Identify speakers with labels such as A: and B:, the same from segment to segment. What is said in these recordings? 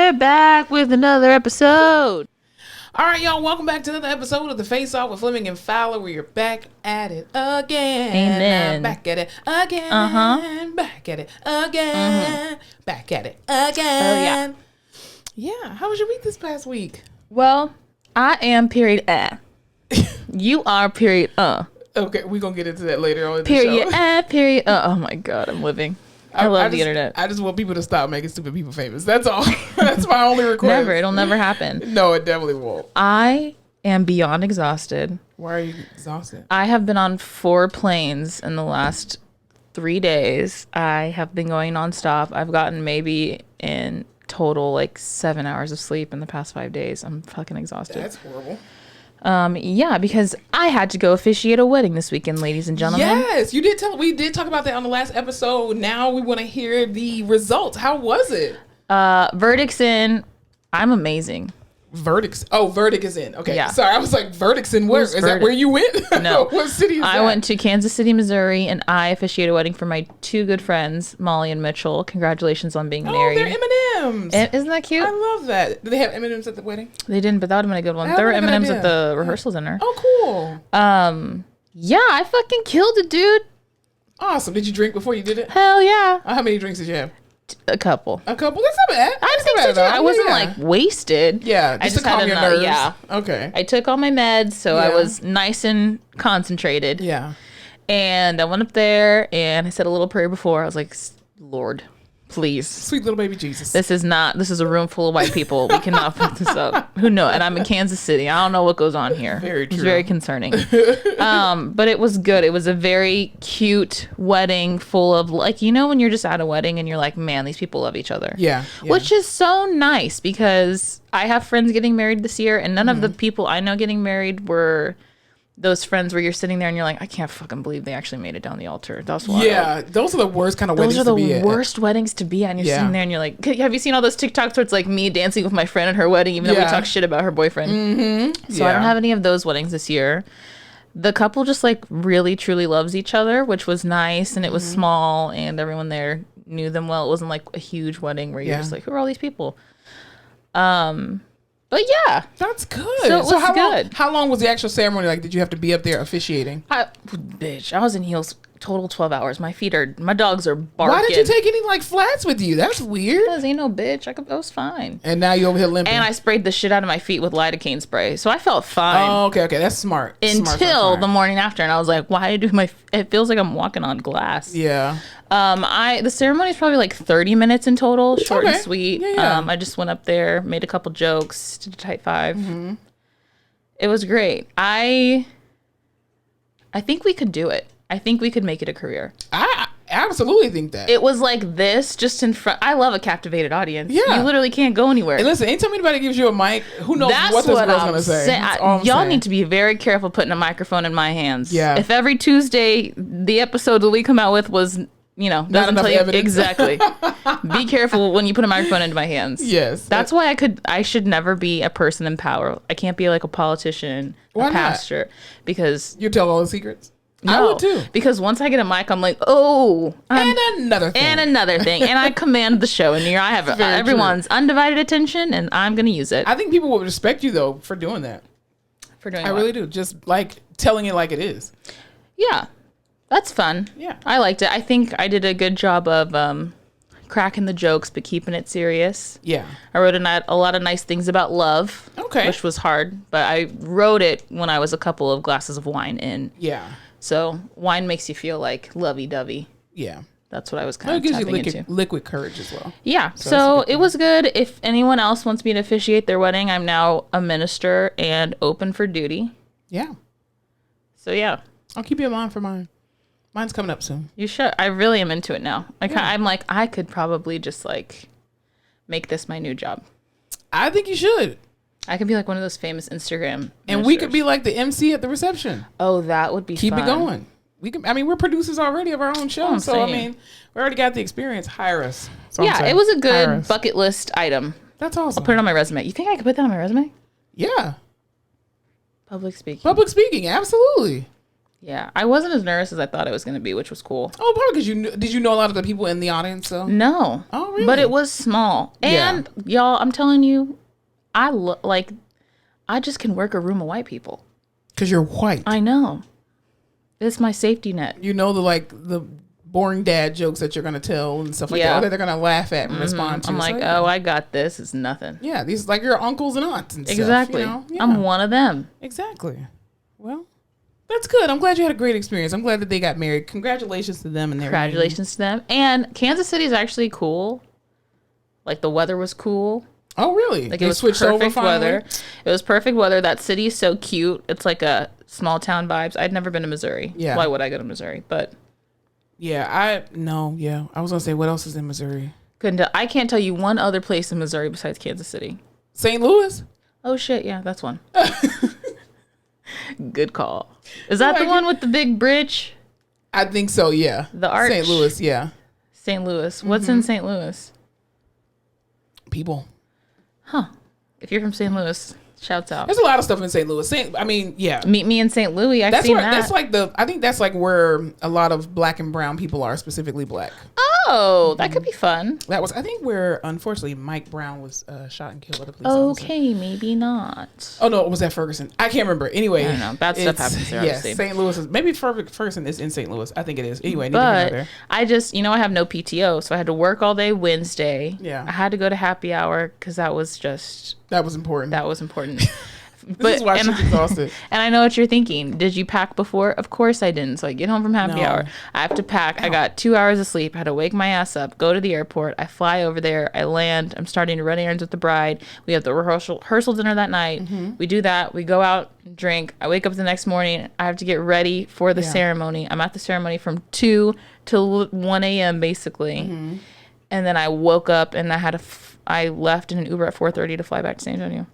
A: we're back with another episode.
B: All right, y'all, welcome back to another episode of The Face Off with Fleming and Fowler, where you're back at it again.
A: Amen.
B: Back at it again. Back at it again. Back at it again.
A: Oh,
B: Yeah, how was your week this past week?
A: Well, I am period You are period
B: Okay, we're going to get into that later on in
A: Period
B: the show.
A: period Oh my God, I'm living. I love the internet.
B: I just want people to stop making stupid people famous. That's all. That's my only request.
A: Never. It'll never happen.
B: No, it definitely won't.
A: I am beyond exhausted.
B: Why are you exhausted?
A: I have been on 4 planes in the last 3 days. I have been going nonstop. I've gotten maybe in total like 7 hours of sleep in the past 5 days. I'm fucking exhausted.
B: That's horrible.
A: Yeah, because I had to go officiate a wedding this weekend, ladies and gentlemen.
B: Yes, you did we did talk about that on the last episode. Now we want to hear the results. How was it?
A: Verdict's in. I'm amazing.
B: Verdict is in. Okay.
A: Yeah.
B: Sorry, I was like, verdict's in where?
A: Who's
B: Is
A: Verdict?
B: that where you went?
A: No.
B: What city is that?
A: I went to Kansas City, Missouri, and I officiated a wedding for my 2 good friends, Molly and Mitchell. Congratulations on being married.
B: Oh, they're M&Ms.
A: Isn't that cute?
B: I love that. Did they have M&Ms at the wedding?
A: They didn't, but that would have been a good one.
B: That
A: There were
B: would've been a
A: M&Ms
B: good
A: at the rehearsal dinner.
B: Oh, cool.
A: Yeah, I fucking killed it, dude.
B: Awesome. Did you drink before you did it?
A: Hell yeah.
B: How many drinks did you have?
A: A couple.
B: A couple? That's not bad.
A: I think so too. I wasn't like wasted.
B: Yeah, just to calm your nerves.
A: Yeah.
B: Okay.
A: I took all my meds, so I was nice and concentrated.
B: Yeah.
A: And I went up there and I said a little prayer before. I was like, Lord, please.
B: Sweet little baby Jesus.
A: This is a room full of white people. We cannot put this up. Who knows? And I'm in Kansas City. I don't know what goes on here.
B: Very true.
A: It's very concerning. But it was good. It was a very cute wedding full of, like, you know, when you're just at a wedding and you're like, man, these people love each other.
B: Yeah.
A: Which is so nice because I have friends getting married this year and none of the people I know getting married were those friends where you're sitting there and you're like, I can't fucking believe they actually made it down the altar. That's wild.
B: Yeah, those are the worst kind of weddings to be at.
A: Those are the worst weddings to be at. And you're sitting there and you're like, have you seen all those TikToks where it's like me dancing with my friend at her wedding, even though we talk shit about her boyfriend? Mm-hmm. So I don't have any of those weddings this year. The couple just like really, truly loves each other, which was nice. And it was small and everyone there knew them well. It wasn't like a huge wedding where you're just like, who are all these people? But yeah.
B: That's good.
A: So it was good.
B: How long was the actual ceremony? Like, did you have to be up there officiating?
A: I was in heels total 12 hours. My dogs are barking.
B: Why did you take any like flats with you? That's weird.
A: Because ain't no bitch. I was fine.
B: And now you over here limping.
A: And I sprayed the shit out of my feet with lidocaine spray. So I felt fine.
B: Oh, okay. That's smart.
A: Until the morning after. And I was like, why do it feels like I'm walking on glass.
B: Yeah.
A: The ceremony is probably like 30 minutes in total, short and sweet.
B: Yeah.
A: I just went up there, made a couple jokes, did a tight 5. It was great. I think we could do it. I think we could make it a career.
B: I absolutely think that.
A: It was like this, just in front. I love a captivated audience.
B: Yeah.
A: You literally can't go anywhere.
B: And listen, anytime anybody gives you a mic, who knows what this girl's going to say.
A: Y'all need to be very careful putting a microphone in my hands.
B: Yeah.
A: If every Tuesday, the episode that we come out with was,
B: not
A: doesn't
B: enough
A: tell you
B: evidence.
A: Exactly. Be careful when you put a microphone into my hands.
B: Yes.
A: That's why I should never be a person in power. I can't be like a politician,
B: Why
A: a pastor, because
B: you tell all the secrets.
A: no,
B: I would too.
A: Because once I get a mic, I'm like, and
B: another thing.
A: And I command the show. And here I have everyone's undivided attention, and I'm going to use it.
B: I think people will respect you, though, for doing that. I really do. Just, like, telling it like it is.
A: Yeah. That's fun.
B: Yeah.
A: I liked it. I think I did a good job of cracking the jokes, but keeping it serious.
B: Yeah.
A: I wrote a lot of nice things about love.
B: Okay.
A: Which was hard. But I wrote it when I was a couple of glasses of wine in.
B: Yeah.
A: So wine makes you feel like lovey-dovey.
B: Yeah.
A: That's what I was kind of
B: tapping
A: tapping into.
B: Liquid courage as well.
A: Yeah. So it was good. If anyone else wants me to officiate their wedding, I'm now a minister and open for duty.
B: Yeah.
A: So yeah.
B: I'll keep you in mind for mine. Mine's coming up soon.
A: You should. I really am into it now. I'm like, I could probably just like make this my new job.
B: I think you should.
A: I could be like one of those famous Instagram
B: and we could be like the MC at the reception.
A: Oh, that would be
B: Keep
A: fun.
B: it going. We're producers already of our own show. So, I mean, we already got the experience. Hire us.
A: Yeah, it was a good bucket list item.
B: That's awesome.
A: I'll put it on my resume. You think I could put that on my resume?
B: Yeah.
A: Public speaking.
B: Public speaking, absolutely.
A: Yeah, I wasn't as nervous as I thought I was going to be, which was cool.
B: Oh, probably because did you know a lot of the people in the audience? So
A: no.
B: Oh, really?
A: But it was small. And y'all, I'm telling you, I just can work a room of white people.
B: Because you're white.
A: I know. It's my safety net.
B: You know the boring dad jokes that you're going to tell and stuff like that. That they're going to laugh at and respond to.
A: I'm like, I got this. It's nothing.
B: Yeah, these like your uncles and aunts and
A: exactly.
B: stuff. You know?
A: I'm one of them.
B: Exactly. Well, that's good. I'm glad you had a great experience. I'm glad that they got married. Congratulations to them and their
A: Congratulations to them. And Kansas City is actually cool. Like the weather was cool.
B: Oh, really?
A: Like it was perfect weather. It was perfect weather. That city is so cute. It's like a small town vibes. I'd never been to Missouri.
B: Yeah.
A: Why would I go to Missouri? But
B: I was gonna say, what else is in Missouri?
A: I can't tell you one other place in Missouri besides Kansas City.
B: St. Louis?
A: Oh shit, yeah, that's one. Good call. Is that the one with the big bridge?
B: I think so, yeah.
A: The arch.
B: St. Louis, yeah.
A: St. Louis. What's in St. Louis?
B: People.
A: Huh. If you're from St. Louis, shouts out.
B: There's a lot of stuff in St. Louis. Yeah.
A: Meet me in St. Louis. I've seen that.
B: I think that's like where a lot of black and brown people are, specifically black.
A: Oh, that could be fun.
B: That was, I think, where unfortunately Mike Brown was shot and killed by the police officer.
A: Okay, maybe not.
B: Oh no, it was at Ferguson. I can't remember. Anyway,
A: I don't know. Bad stuff happens there.
B: Yes, St. Louis is maybe Ferguson is in St. Louis. I think it is. Anyway,
A: but I just I have no PTO, so I had to work all day Wednesday.
B: Yeah,
A: I had to go to happy hour because that was important.
B: That was important. This is why she's exhausted. And
A: I know what you're thinking. Did you pack before? Of course I didn't. So I get home from happy hour. I have to pack. I got 2 hours of sleep. I had to wake my ass up, go to the airport. I fly over there. I land. I'm starting to run errands with the bride. We have the rehearsal dinner that night. Mm-hmm. We do that. We go out, drink. I wake up the next morning. I have to get ready for the ceremony. I'm at the ceremony from 2 till 1 a.m. basically. Mm-hmm. And then I woke up and I left in an Uber at 4:30 to fly back to San Antonio.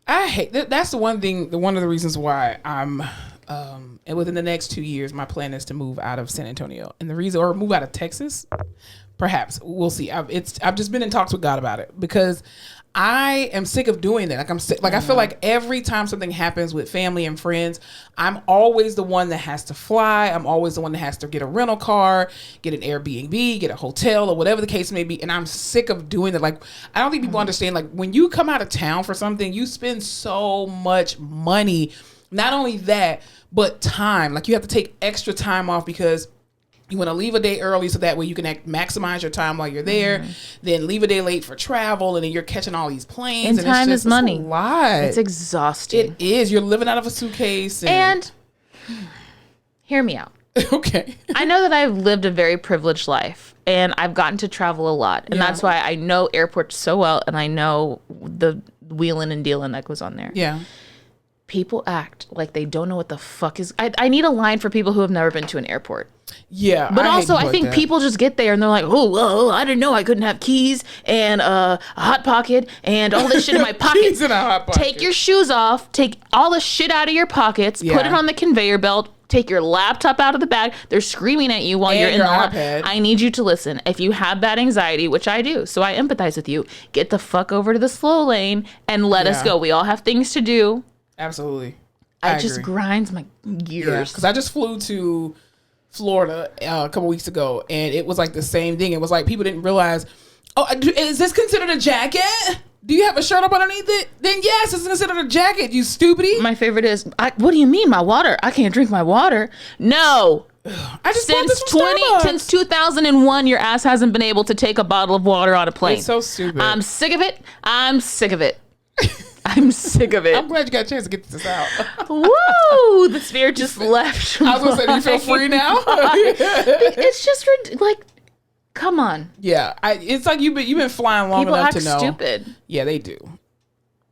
B: I hate that's the one thing. One of the reasons why I'm, and within the next 2 years, my plan is to move out of San Antonio, and the reason, or move out of Texas, perhaps we'll see. I've just been in talks with God about it because I am sick of doing that. Like I'm sick. Like I feel like every time something happens with family and friends, I'm always the one that has to fly. I'm always the one that has to get a rental car, get an Airbnb, get a hotel, or whatever the case may be. And I'm sick of doing that. Like I don't think people understand. Like when you come out of town for something, you spend so much money. Not only that, but time. Like you have to take extra time off because you want to leave a day early so that way you can maximize your time while you're there. Then leave a day late for travel, and then you're catching all these planes.
A: And time is money.
B: It's a lot.
A: It's exhausting.
B: It is. You're living out of a suitcase.
A: And hear me out.
B: Okay.
A: I know that I've lived a very privileged life, and I've gotten to travel a lot, and that's why I know airports so well, and I know the wheeling and dealing that goes on there.
B: Yeah.
A: People act like they don't know what the fuck is. I need a line for people who have never been to an airport.
B: Yeah.
A: But I think people just get there and they're like, oh, I didn't know I couldn't have keys and a Hot Pocket and all this shit in my pocket.
B: Keys in a Hot Pocket.
A: Take your shoes off. Take all the shit out of your pockets. Put it on the conveyor belt. Take your laptop out of the bag. They're screaming at you while you're in the iPad. I need you to listen. If you have bad anxiety, which I do, so I empathize with you, get the fuck over to the slow lane and let us go. We all have things to do.
B: Absolutely.
A: It just grinds my gears.
B: Because I just flew to Florida a couple weeks ago, and it was like the same thing. It was like people didn't realize, is this considered a jacket? Do you have a shirt up underneath it? Then yes, it's considered a jacket, you stupidity.
A: My favorite is, what do you mean my water? I can't drink my water. No.
B: I just since
A: 2001, your ass hasn't been able to take a bottle of water on a plane.
B: It's so stupid.
A: I'm sick of it. I'm sick of it. I'm sick of it.
B: I'm glad you got a chance to get this out.
A: Woo! The spirit just left.
B: I was gonna say, do you feel free now?
A: It's just like, come on.
B: Yeah, it's like you've been flying long enough to know.
A: People act stupid.
B: Yeah, they do.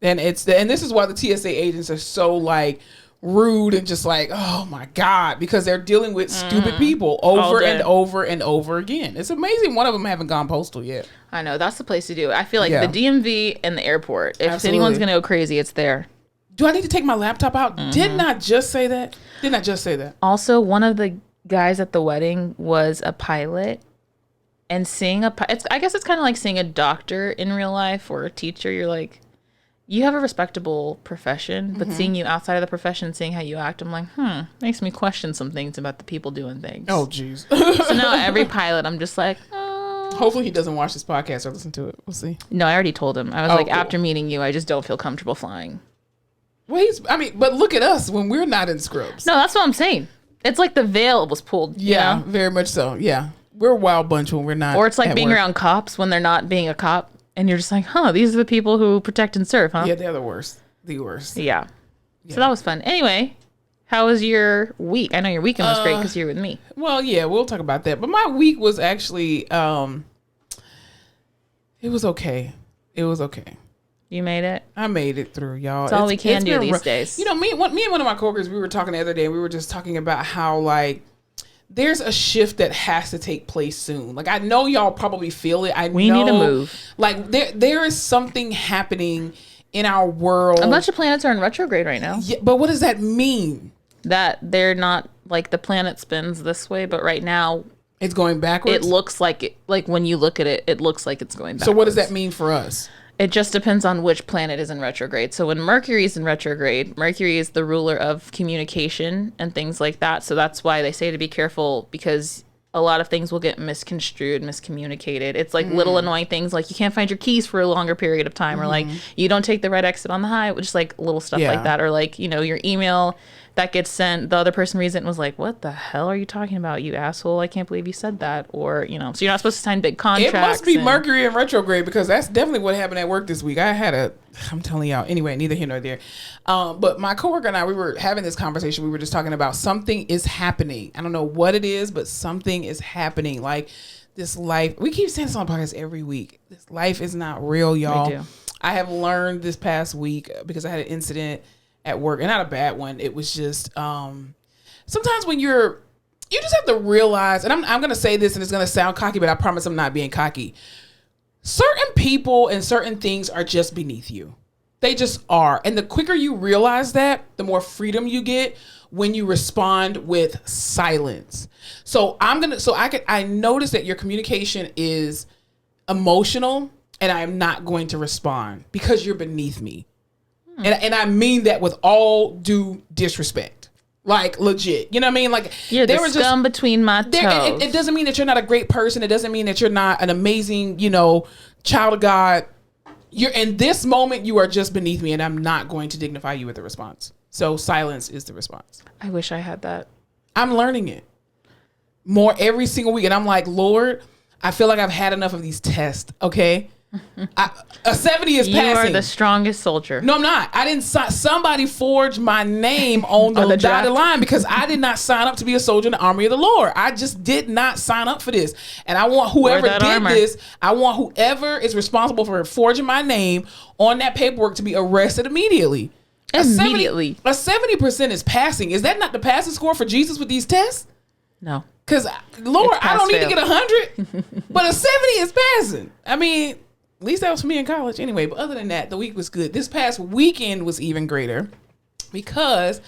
B: And and this is why the TSA agents are so like rude and just like, oh my God, because they're dealing with stupid people over and over and over again. It's amazing one of them haven't gone postal yet.
A: I know, that's the place to do it. I feel like the DMV and the airport, if anyone's going to go crazy, it's there.
B: Do I need to take my laptop out? Didn't I just say that?
A: Also, one of the guys at the wedding was a pilot, and seeing I guess it's kind of like seeing a doctor in real life or a teacher. You're like, you have a respectable profession, but seeing you outside of the profession, seeing how you act, I'm like, makes me question some things about the people doing things.
B: Oh, jeez.
A: So now every pilot, I'm just like,
B: hopefully he doesn't watch this podcast or listen to it. We'll see.
A: No, I already told him. I was cool. After meeting you, I just don't feel comfortable flying.
B: Well, but look at us when we're not in scrubs.
A: No, that's what I'm saying. It's like the veil was pulled.
B: Yeah,
A: you know?
B: Very much so. Yeah. We're a wild bunch when we're not.
A: Or it's like being around cops when they're not being a cop. And you're just like, these are the people who protect and serve, huh?
B: Yeah, they're the worst. The worst.
A: Yeah. So that was fun. Anyway, how was your week? I know your weekend was great because you were with me.
B: Well, yeah, we'll talk about that. But my week was actually, it was okay. It was okay.
A: You made it?
B: I made it through, y'all.
A: That's all we can do these days.
B: You know, me and one of my coworkers, we were talking the other day. We were just talking about how, like, there's a shift that has to take place soon. Like, I know y'all probably feel it.
A: We need to move.
B: Like, there is something happening in our world.
A: A bunch of planets are in retrograde right now.
B: Yeah, but what does that mean?
A: That they're not, like, the planet spins this way, but right now
B: it's going backwards?
A: It looks like it. Like, when you look at it, it looks like it's going backwards.
B: So what does that mean for us?
A: It just depends on which planet is in retrograde. So when Mercury is in retrograde, Mercury is the ruler of communication and things like that. So that's why they say to be careful, because a lot of things will get misconstrued, miscommunicated. It's like little annoying things like you can't find your keys for a longer period of time, or like you don't take the right exit on the highway, just like little stuff like that. Or like, you know, your email that gets sent, the other person reads it and was like, what the hell are you talking about, you asshole? I can't believe you said that. Or, you know, so you're not supposed to sign big contracts.
B: It must be Mercury in retrograde, because that's definitely what happened at work this week. I'm telling y'all, anyway, neither here nor there. But my coworker and I, we were having this conversation. We were just talking about something is happening. I don't know what it is, but something is happening. Like this life, we keep saying this on the podcast every week. This life is not real, y'all.
A: We do.
B: I have learned this past week, because I had an incident at work, and not a bad one. It was just sometimes when you just have to realize, and I'm going to say this and it's going to sound cocky, but I promise I'm not being cocky. Certain people and certain things are just beneath you. They just are. And the quicker you realize that, the more freedom you get when you respond with silence. So I notice that your communication is emotional, and I am not going to respond because you're beneath me. And I mean that with all due disrespect. Like, legit. You know what I mean? Like,
A: you're the scum between my toes.
B: It doesn't mean that you're not a great person. It doesn't mean that you're not an amazing, child of God. You're in this moment, you are just beneath me, and I'm not going to dignify you with a response. So silence is the response.
A: I wish I had that.
B: I'm learning it more every single week. And I'm like, Lord, I feel like I've had enough of these tests. Okay. A 70 is passing.
A: You are the strongest soldier.
B: No, I'm not. I didn't sign. Somebody forged my name on the dotted line, because I did not sign up to be a soldier in the army of the Lord. I just did not sign up for this. And I want whoever did this, I want whoever is responsible for forging my name on that paperwork to be arrested immediately.
A: Immediately.
B: A 70% is passing. Is that not the passing score for Jesus with these tests?
A: No.
B: Because, Lord, I don't need to get 100, but a 70 is passing. I mean, at least that was for me in college. Anyway, but other than that, the week was good. This past weekend was even greater, because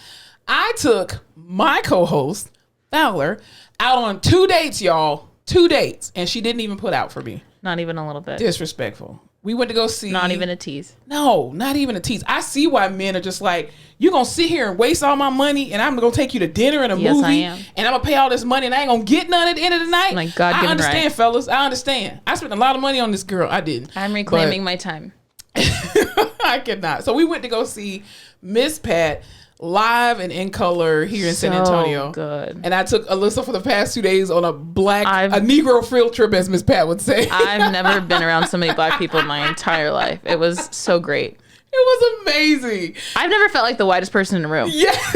B: I took my co-host, Fowler, out on 2 dates, y'all. 2 dates. And she didn't even put out for me.
A: Not even a little bit.
B: Disrespectful. We went to go see.
A: Not even a tease.
B: No, not even a tease. I see why men are just like, you're going to sit here and waste all my money, and I'm going to take you to dinner and a movie.
A: I am.
B: And I'm going to pay all this money, and I ain't going to get none at the end of the night.
A: Like, God,
B: I understand, fellas. I understand. I spent a lot of money on this girl. I didn't.
A: I'm reclaiming my time.
B: I cannot. So we went to go see Miss Pat live and in color here in San Antonio.
A: Good.
B: And I took Alyssa for the past 2 days on a Negro field trip, as Miss Pat would say.
A: I've never been around so many black people in my entire life. It was so great.
B: It was amazing.
A: I've never felt like the whitest person in the room.
B: Yes.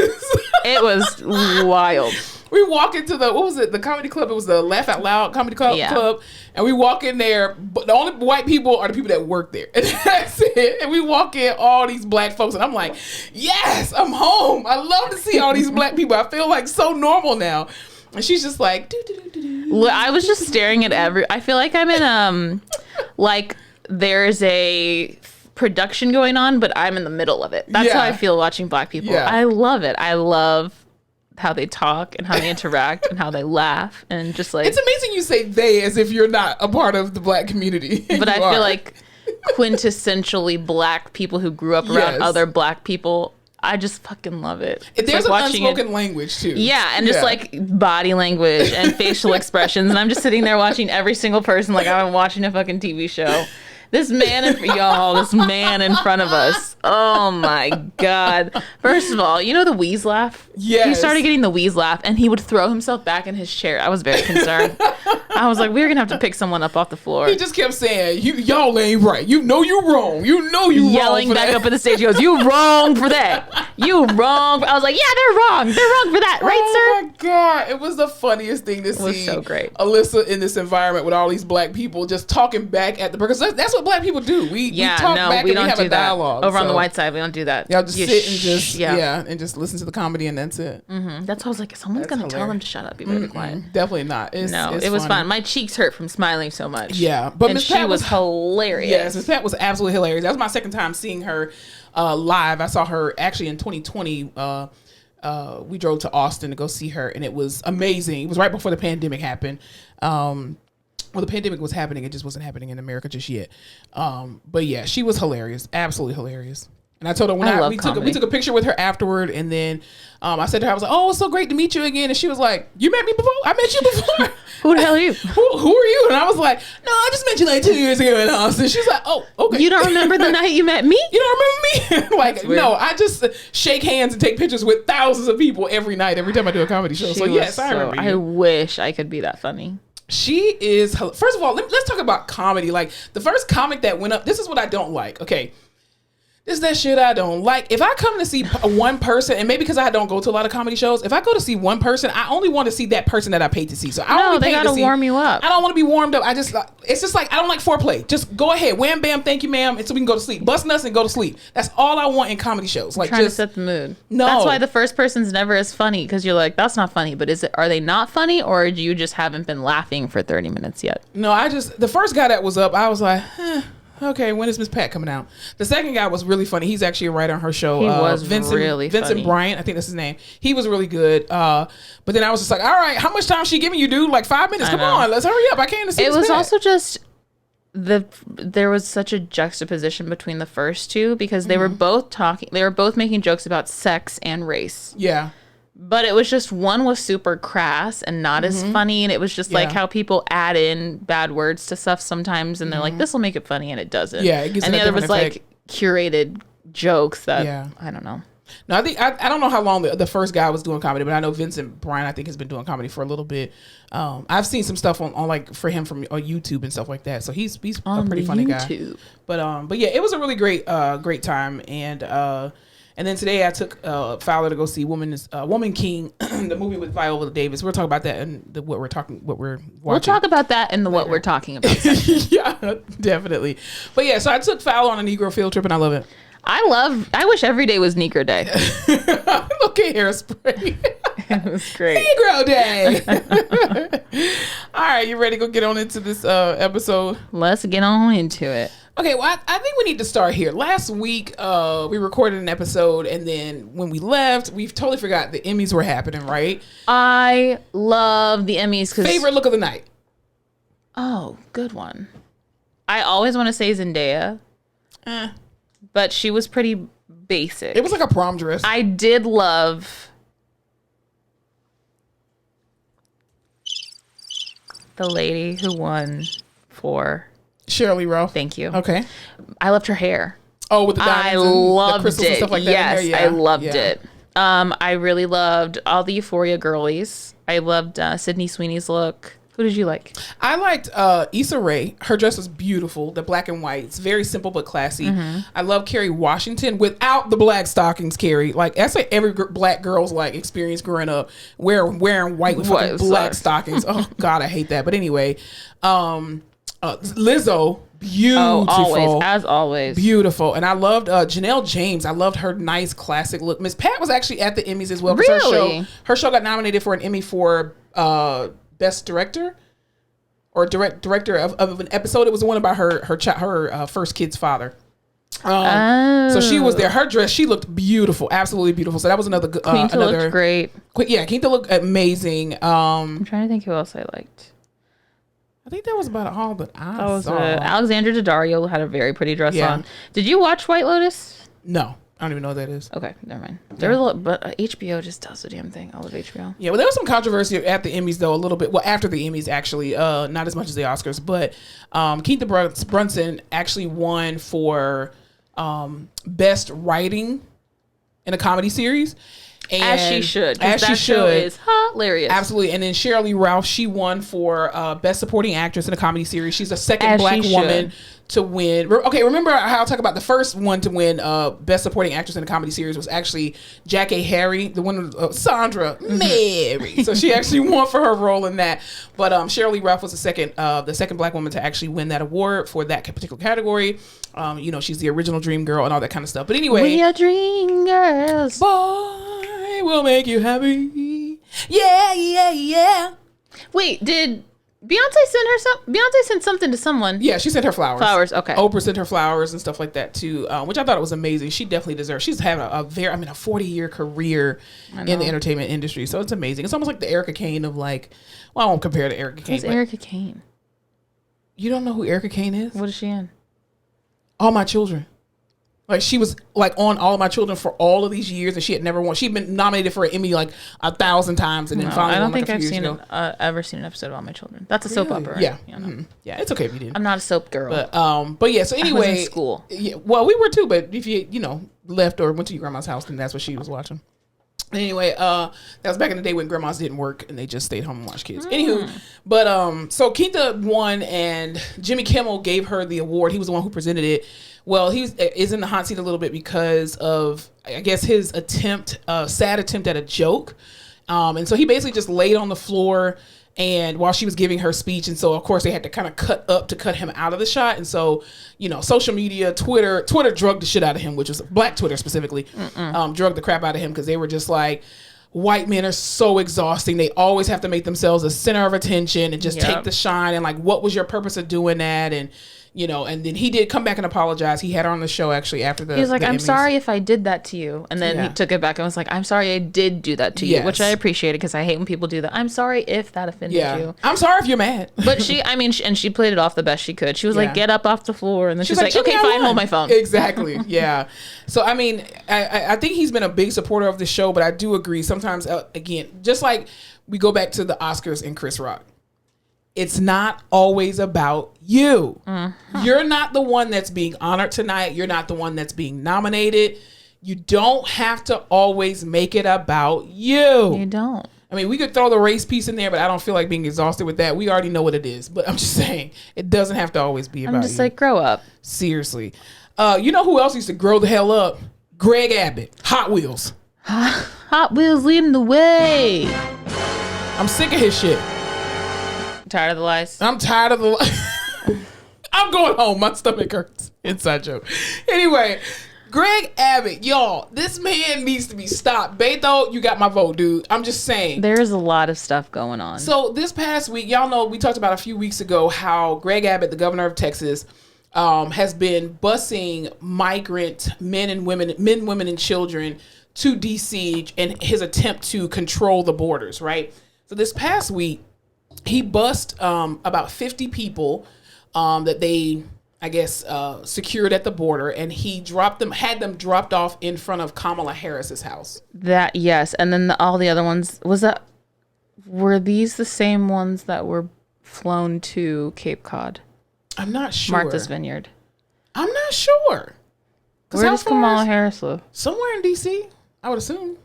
A: It was wild.
B: We walk into the comedy club. It was the Laugh Out Loud comedy club. And we walk in there, but the only white people are the people that work there. And that's it. And we walk in, all these black folks, and I'm like, yes, I'm home. I love to see all these black people. I feel like so normal now. And she's just like,
A: I was just staring at I feel like I'm in, like there's a production going on, but I'm in the middle of it. That's how I feel watching black people. Yeah. I love it. I love how they talk and how they interact and how they laugh, and just like,
B: it's amazing you say they as if you're not a part of the black community.
A: But I feel like quintessentially black people who grew up around other black people. I just fucking love it.
B: There's like an unspoken language too.
A: Yeah, and just like body language and facial expressions. And I'm just sitting there watching every single person like I'm watching a fucking TV show. This man in front of us. Oh my God. First of all, you know the wheeze laugh?
B: Yes.
A: He started getting the wheeze laugh and he would throw himself back in his chair. I was very concerned. I was like, we're going to have to pick someone up off the floor.
B: He just kept saying, y'all ain't right. You know you're wrong. You know you're wrong.
A: Yelling back up at the stage. He goes, you wrong for that. You wrong. I was like, yeah, they're wrong. They're wrong for that. Right, sir?
B: Oh my God. It was the funniest thing to see. It
A: was so great.
B: Alyssa in this environment with all these black people just talking back at because that's what black people do. We talk back and we have a dialogue.
A: Over on the white side, we don't do that.
B: Y'all just sit and just and just listen to the comedy and that's it.
A: Mm-hmm. That's why I was like, someone's gonna tell them to shut up. You better be quiet.
B: Definitely not.
A: It was fun. My cheeks hurt from smiling so much.
B: Yeah, but
A: Miss Pat was hilarious.
B: Yes, Miss Pat was absolutely hilarious. That was my second time seeing her live. I saw her actually in 2020. We drove to Austin to go see her, and it was amazing. It was right before the pandemic happened. Well, the pandemic was happening. It just wasn't happening in America just yet. But yeah, she was hilarious. Absolutely hilarious. And I told her when we took a picture with her afterward, and then I said to her, I was like, "Oh, it's so great to meet you again." And she was like, "You met me before? I met you before."
A: Who the hell are you?
B: Who are you? And I was like, "No, I just met you like 2 years ago in Austin." She's like, "Oh, okay."
A: You don't remember the night you met me?
B: You don't remember me? Like, no, I just shake hands and take pictures with thousands of people every night, every time I do a comedy show. So yes, I remember you.
A: I wish I could be that funny.
B: She is, first of all, let's talk about comedy. Like, the first comic that went up, this is what I don't like. Okay. This is that shit I don't like. If I come to see one person, and maybe because I don't go to a lot of comedy shows, if I go to see one person, I only want to see that person that I paid to see. So
A: they gotta warm you up.
B: I don't want to be warmed up. It's just like, I don't like foreplay. Just go ahead, wham, bam, thank you, ma'am, and so we can go to sleep. Bust nuts and go to sleep. That's all I want in comedy shows. Like,
A: trying to set the mood. No, that's why the first person's never as funny, because you're like, that's not funny. But are they not funny, or you just haven't been laughing for 30 minutes yet?
B: No, the first guy that was up, I was like, okay, when is Miss Pat coming out? The second guy was really funny. He's actually a writer on her show.
A: He was really funny.
B: Vincent Bryant, I think that's his name. He was really good. But then I was just like, all right, how much time is she giving you, dude? Like 5 minutes? Come on, let's hurry up. I came to see Miss Pat.
A: It was also just there was such a juxtaposition between the first two, because they were both making jokes about sex and race.
B: Yeah.
A: But it was just, one was super crass and not as funny, and it was just like how people add in bad words to stuff sometimes, and they're like, this will make it funny, and it doesn't.
B: Yeah, it gives
A: and
B: it
A: the other was
B: effect.
A: Like curated jokes that I don't know.
B: No, I think I don't know how long the first guy was doing comedy, but I know Vincent Bryan, I think, has been doing comedy for a little bit. I've seen some stuff on like for him from on YouTube and stuff like that. So he's a pretty funny guy. But yeah, it was a really great time, and then today I took Fowler to go see Woman King, the movie with Viola Davis. We'll talk about that and what we're watching.
A: We'll talk about that in the what we're talking about section.
B: Yeah, definitely. But yeah, so I took Fowler on a Negro field trip, and I love it.
A: I wish every day was Negro Day.
B: Okay, hairspray.
A: It was great.
B: Negro Day. All right, you ready to go get on into this episode?
A: Let's get on into it.
B: Okay, well, I think we need to start here. Last week, we recorded an episode, and then when we left, we totally forgot the Emmys were happening, right?
A: I love the Emmys.
B: Favorite look of the night?
A: Oh, good one. I always want to say Zendaya. But she was pretty basic.
B: It was like a prom dress.
A: I did love the lady who won for
B: Shirley Rowe.
A: Thank you.
B: Okay.
A: I loved her hair.
B: Oh, with the diamonds and the crystals and stuff like that.
A: Yes,
B: in there?
A: I loved it. I really loved all the Euphoria girlies. I loved Sydney Sweeney's look. Who did you like?
B: I liked Issa Rae. Her dress was beautiful. The black and white. It's very simple but classy. I love Kerry Washington without the black stockings, Kerry. Like, that's like every black girl's like experience growing up, wearing white with fucking black stockings. Oh, God, I hate that. But anyway, Lizzo. Beautiful.
A: Oh, as always.
B: Beautiful. And I loved Janelle James. I loved her nice classic look. Miss Pat was actually at the Emmys as well.
A: Really?
B: Her show got nominated for an Emmy for Best Director or director of an episode. It was the one about her first kid's father. So she was there. Her dress, she looked beautiful, absolutely beautiful. So that was another good.
A: Quinta looked great.
B: Yeah, Quinta looked amazing.
A: I'm trying to think who else I liked.
B: I think that was about all that I saw.
A: Alexandra Daddario had a very pretty dress on. Did you watch White Lotus?
B: No. I don't even know what that is.
A: Okay, never mind. There was but HBO just does the damn thing. I love HBO.
B: Yeah, well, there was some controversy at the Emmys, though, a little bit. Well, after the Emmys, actually. Not as much as the Oscars. But Keith Brunson actually won for Best Writing in a Comedy Series. And
A: as she should. As that show is hilarious.
B: Absolutely. And then Sheryl Lee Ralph, she won for Best Supporting Actress in a Comedy Series. She's the second Black woman to win. Okay, remember how I talk about the first one to win Best Supporting Actress in a Comedy Series was actually Jackie Harry, the one of Sandra Mary. So she actually won for her role in that. But Sheryl Lee Ralph was the second Black woman to actually win that award for that particular category. She's the original Dream Girl and all that kind of stuff. But anyway,
A: we are dream girls.
B: Boy, will make you happy. Yeah, yeah, yeah.
A: Wait, did Beyonce sent something to someone?
B: Yeah, she sent her flowers.
A: Okay.
B: Oprah sent her flowers and stuff like that too, which I thought it was amazing. She definitely deserves. She's having a 40-year career in the entertainment industry, so it's amazing. It's almost like the Erica Kane of I won't compare to Erica Kane.
A: Who's Erica Kane?
B: You don't know who Erica Kane is?
A: What is she in?
B: All My Children. She was on All of My Children for all of these years, and she had never won. She'd been nominated for an Emmy 1,000 times, and then finally.
A: I don't think I've ever seen an episode of All My Children. That's a soap opera. Right?
B: Yeah, yeah. It's okay if you didn't.
A: I'm not a soap girl.
B: But yeah. So anyway,
A: I was in school.
B: Yeah, well, we were too. But if you left or went to your grandma's house, then that's what she was watching. Anyway, that was back in the day when grandmas didn't work and they just stayed home and watched kids. Anywho, but so Keitha won, and Jimmy Kimmel gave her the award. He was the one who presented it. Well, he is in the hot seat a little bit because of, I guess, his sad attempt at a joke. And so he basically just laid on the floor and while she was giving her speech. And so, of course, they had to kind of cut him out of the shot. And so, social media, Twitter drugged the shit out of him, which was Black Twitter specifically, drugged the crap out of him because they were just like, white men are so exhausting. They always have to make themselves a center of attention and just take the shine. And what was your purpose of doing that? And and then he did come back and apologize. He had her on the show actually after the.
A: He was like, "I'm
B: Emmys.
A: sorry if I did that to you," and then he took it back and was like, "I'm sorry I did do that to you," which I appreciated because I hate when people do that. I'm sorry if that offended you.
B: I'm sorry if you're mad.
A: But she played it off the best she could. She was like, "Get up off the floor," and then she's like, "Okay, fine, hold my phone."
B: Exactly. Yeah. So I think he's been a big supporter of the show, but I do agree sometimes. Again, just like we go back to the Oscars and Chris Rock. It's not always about you. Mm-hmm. You're not the one that's being honored tonight. You're not the one that's being nominated. You don't have to always make it about you.
A: You don't.
B: I mean, we could throw the race piece in there, but I don't feel like being exhausted with that. We already know what it is. But I'm just saying, it doesn't have to always be about you.
A: I'm just like, grow up.
B: Seriously. You know who else used to grow the hell up? Greg Abbott. Hot Wheels.
A: Hot Wheels leading the way.
B: I'm sick of his shit.
A: Tired of the lies?
B: I'm tired of the lies. I'm going home. My stomach hurts. Inside joke. Anyway, Greg Abbott, y'all, this man needs to be stopped. Beto, you got my vote, dude. I'm just saying.
A: There's a lot of stuff going on.
B: So this past week, y'all know we talked about a few weeks ago how Greg Abbott, the governor of Texas, has been busing migrant men, women, and children to D.C. in his attempt to control the borders, right? So this past week, he bussed about 50 people that they, I guess, secured at the border, and he had them dropped off in front of Kamala Harris's house.
A: Yes, and then all the other ones, were these the same ones that were flown to Cape Cod?
B: I'm not sure.
A: Martha's Vineyard.
B: I'm not sure.
A: Where does Kamala Harris live?
B: Somewhere in D.C., I would assume.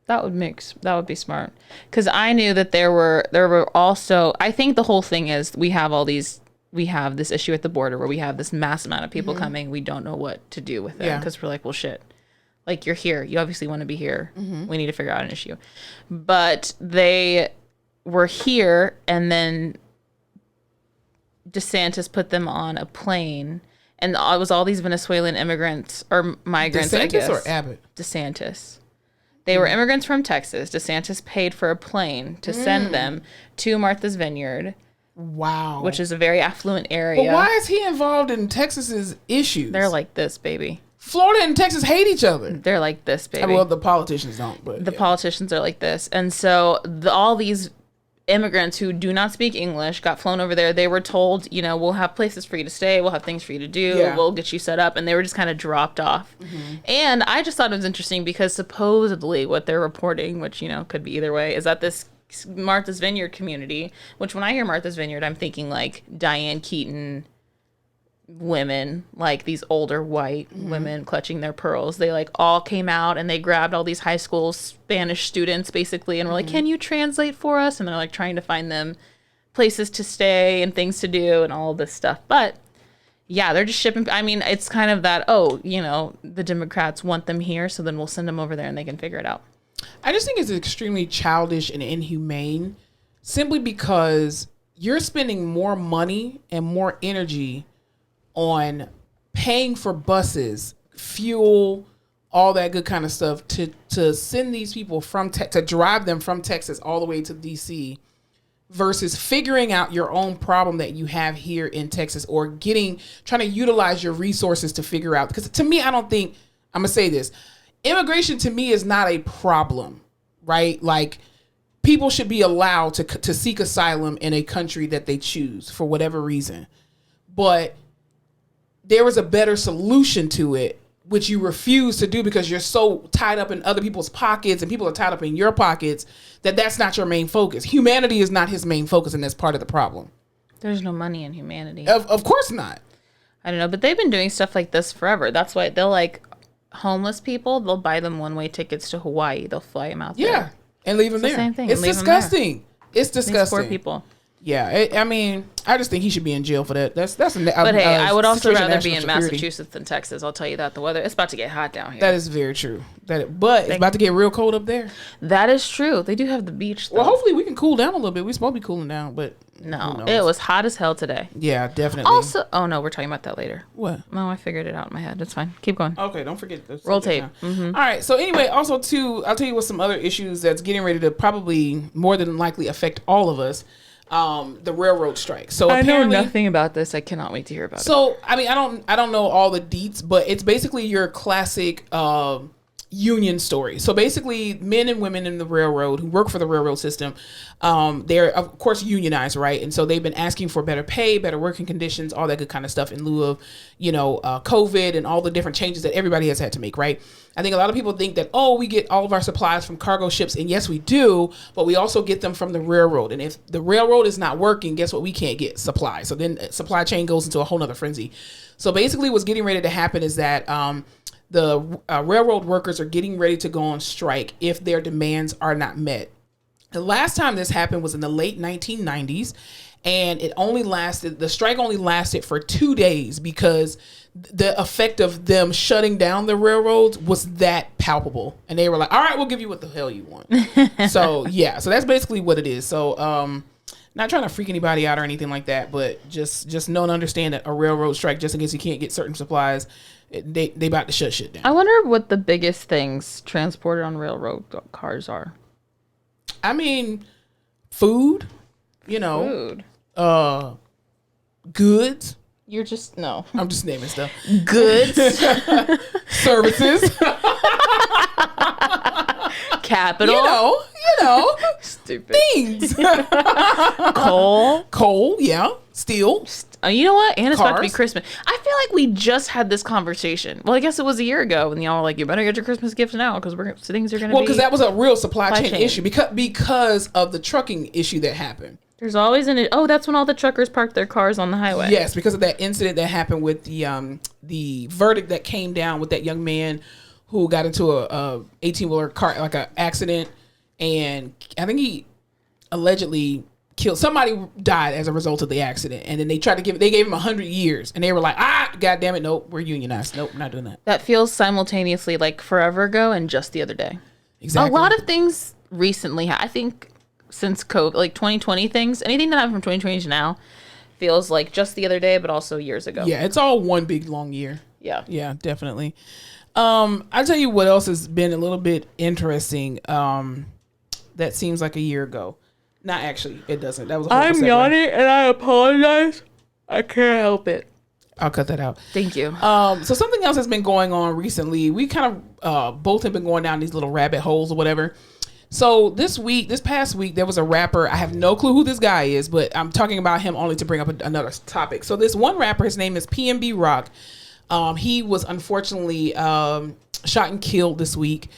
A: That would be smart. Because I knew that there were also, I think the whole thing is we have this issue at the border where we have this mass amount of people coming. We don't know what to do with them because we're like, well, shit. Like, you're here. You obviously want to be here. Mm-hmm. We need to figure out an issue. But they were here, and then DeSantis put them on a plane. And it was all these Venezuelan immigrants or migrants,
B: DeSantis
A: I guess.
B: or Abbott?
A: DeSantis. They were immigrants from Texas. DeSantis paid for a plane to send them to Martha's Vineyard.
B: Wow.
A: Which is a very affluent area.
B: But why is he involved in Texas's issues?
A: They're like this, baby.
B: Florida and Texas hate each other.
A: They're like this, baby.
B: Well, the politicians don't. But
A: the politicians are like this. And so all these immigrants who do not speak English got flown over there. They were told, you know, we'll have places for you to stay. We'll have things for you to do. Yeah. We'll get you set up. And they were just kind of dropped off. Mm-hmm. And I just thought it was interesting because supposedly what they're reporting, which, you know, could be either way, is that this Martha's Vineyard community, which when I hear Martha's Vineyard, I'm thinking like Diane Keaton women, like these older white women clutching their pearls. They like all came out and they grabbed all these high school Spanish students basically and were like, can you translate for us? And they're like trying to find them places to stay and things to do and all this stuff. But yeah, they're just shipping. I mean, it's kind of that, oh, you know, the Democrats want them here, so then we'll send them over there and they can figure it out.
B: I just think it's extremely childish and inhumane simply because you're spending more money and more energy on paying for buses, fuel, all that good kind of stuff to send these people to drive them from Texas all the way to DC versus figuring out your own problem that you have here in Texas or trying to utilize your resources to figure out. Because to me, I'm going to say this. Immigration to me is not a problem, right? Like people should be allowed to seek asylum in a country that they choose for whatever reason. But there was a better solution to it, which you refuse to do because you're so tied up in other people's pockets and people are tied up in your pockets that's not your main focus. Humanity is not his main focus, and that's part of the problem.
A: There's no money in humanity.
B: Of course not.
A: I don't know, but they've been doing stuff like this forever. That's why they'll like homeless people, they'll buy them one-way tickets to Hawaii. They'll fly them out there.
B: Yeah, and leave them there. Same thing. It's disgusting. It's disgusting.
A: Poor people.
B: Yeah, I mean, I just think he should be in jail for that. But
A: hey, I would also rather be in Massachusetts than Texas. I'll tell you that. The weather, it's about to get hot down here.
B: That is very true. But it's about to get real cold up there.
A: That is true. They do have the beach, though.
B: Well, hopefully we can cool down a little bit. We're supposed to be cooling down, but
A: no, it was hot as hell today.
B: Yeah, definitely.
A: Also, oh no, we're talking about that later.
B: What?
A: No, I figured it out in my head. It's fine. Keep going.
B: Okay, don't forget this.
A: Roll tape.
B: Mm-hmm. All right. So anyway, also too, I'll tell you what some other issues that's getting ready to probably more than likely affect all of us. The railroad strike. So
A: I know nothing about this. I cannot wait to hear about it.
B: So I mean, I don't know all the deets, but it's basically your classic union story. So basically, men and women in the railroad who work for the railroad system, they're of course unionized, right? And so they've been asking for better pay, better working conditions, all that good kind of stuff in lieu of, COVID and all the different changes that everybody has had to make, right? I think a lot of people think that, we get all of our supplies from cargo ships. And yes, we do, but we also get them from the railroad. And if the railroad is not working, guess what? We can't get supplies. So then supply chain goes into a whole nother frenzy. So basically what's getting ready to happen is that the railroad workers are getting ready to go on strike if their demands are not met. The last time this happened was in the late 1990s. And the strike only lasted for 2 days because the effect of them shutting down the railroads was that palpable. And they were like, all right, we'll give you what the hell you want. So that's basically what it is. So, not trying to freak anybody out or anything like that, but just know and understand that a railroad strike, just in case you can't get certain supplies, they about to shut shit down.
A: I wonder what the biggest things transported on railroad cars are.
B: I mean, food. Goods.
A: You're just, no.
B: I'm just naming stuff.
A: Goods.
B: Services.
A: Capital.
B: Stupid. Things.
A: Coal.
B: Yeah. Steel.
A: You know what? And it's about to be Christmas. I feel like we just had this conversation. Well, I guess it was a year ago when y'all were like, you better get your Christmas gifts now because things are going to be...
B: Well, because that was a real supply chain issue because of the trucking issue that happened.
A: There's always that's when all the truckers parked their cars on the highway.
B: Yes, because of that incident that happened with the verdict that came down with that young man who got into a 18-wheeler car, like an accident, and I think he allegedly killed somebody, died as a result of the accident, and then they gave him 100 years, and they were like, god damn it, nope, we're unionized, nope, not doing that.
A: That feels simultaneously like forever ago and just the other day.
B: Exactly.
A: A lot of things recently, I think, since COVID, like 2020 things, anything that happened from 2020 to now feels like just the other day, but also years ago.
B: Yeah, it's all one big long year.
A: Yeah,
B: definitely. I'll tell you what else has been a little bit interesting. That seems like a year ago. Not actually, it doesn't. That was a whole
A: I'm yawning and I apologize. I can't help it.
B: I'll cut that out.
A: Thank you.
B: So something else has been going on recently. We kind of both have been going down these little rabbit holes or whatever. So this past week, there was a rapper. I have no clue who this guy is, but I'm talking about him only to bring up another topic. So this one rapper, his name is PNB Rock. He was unfortunately shot and killed this week.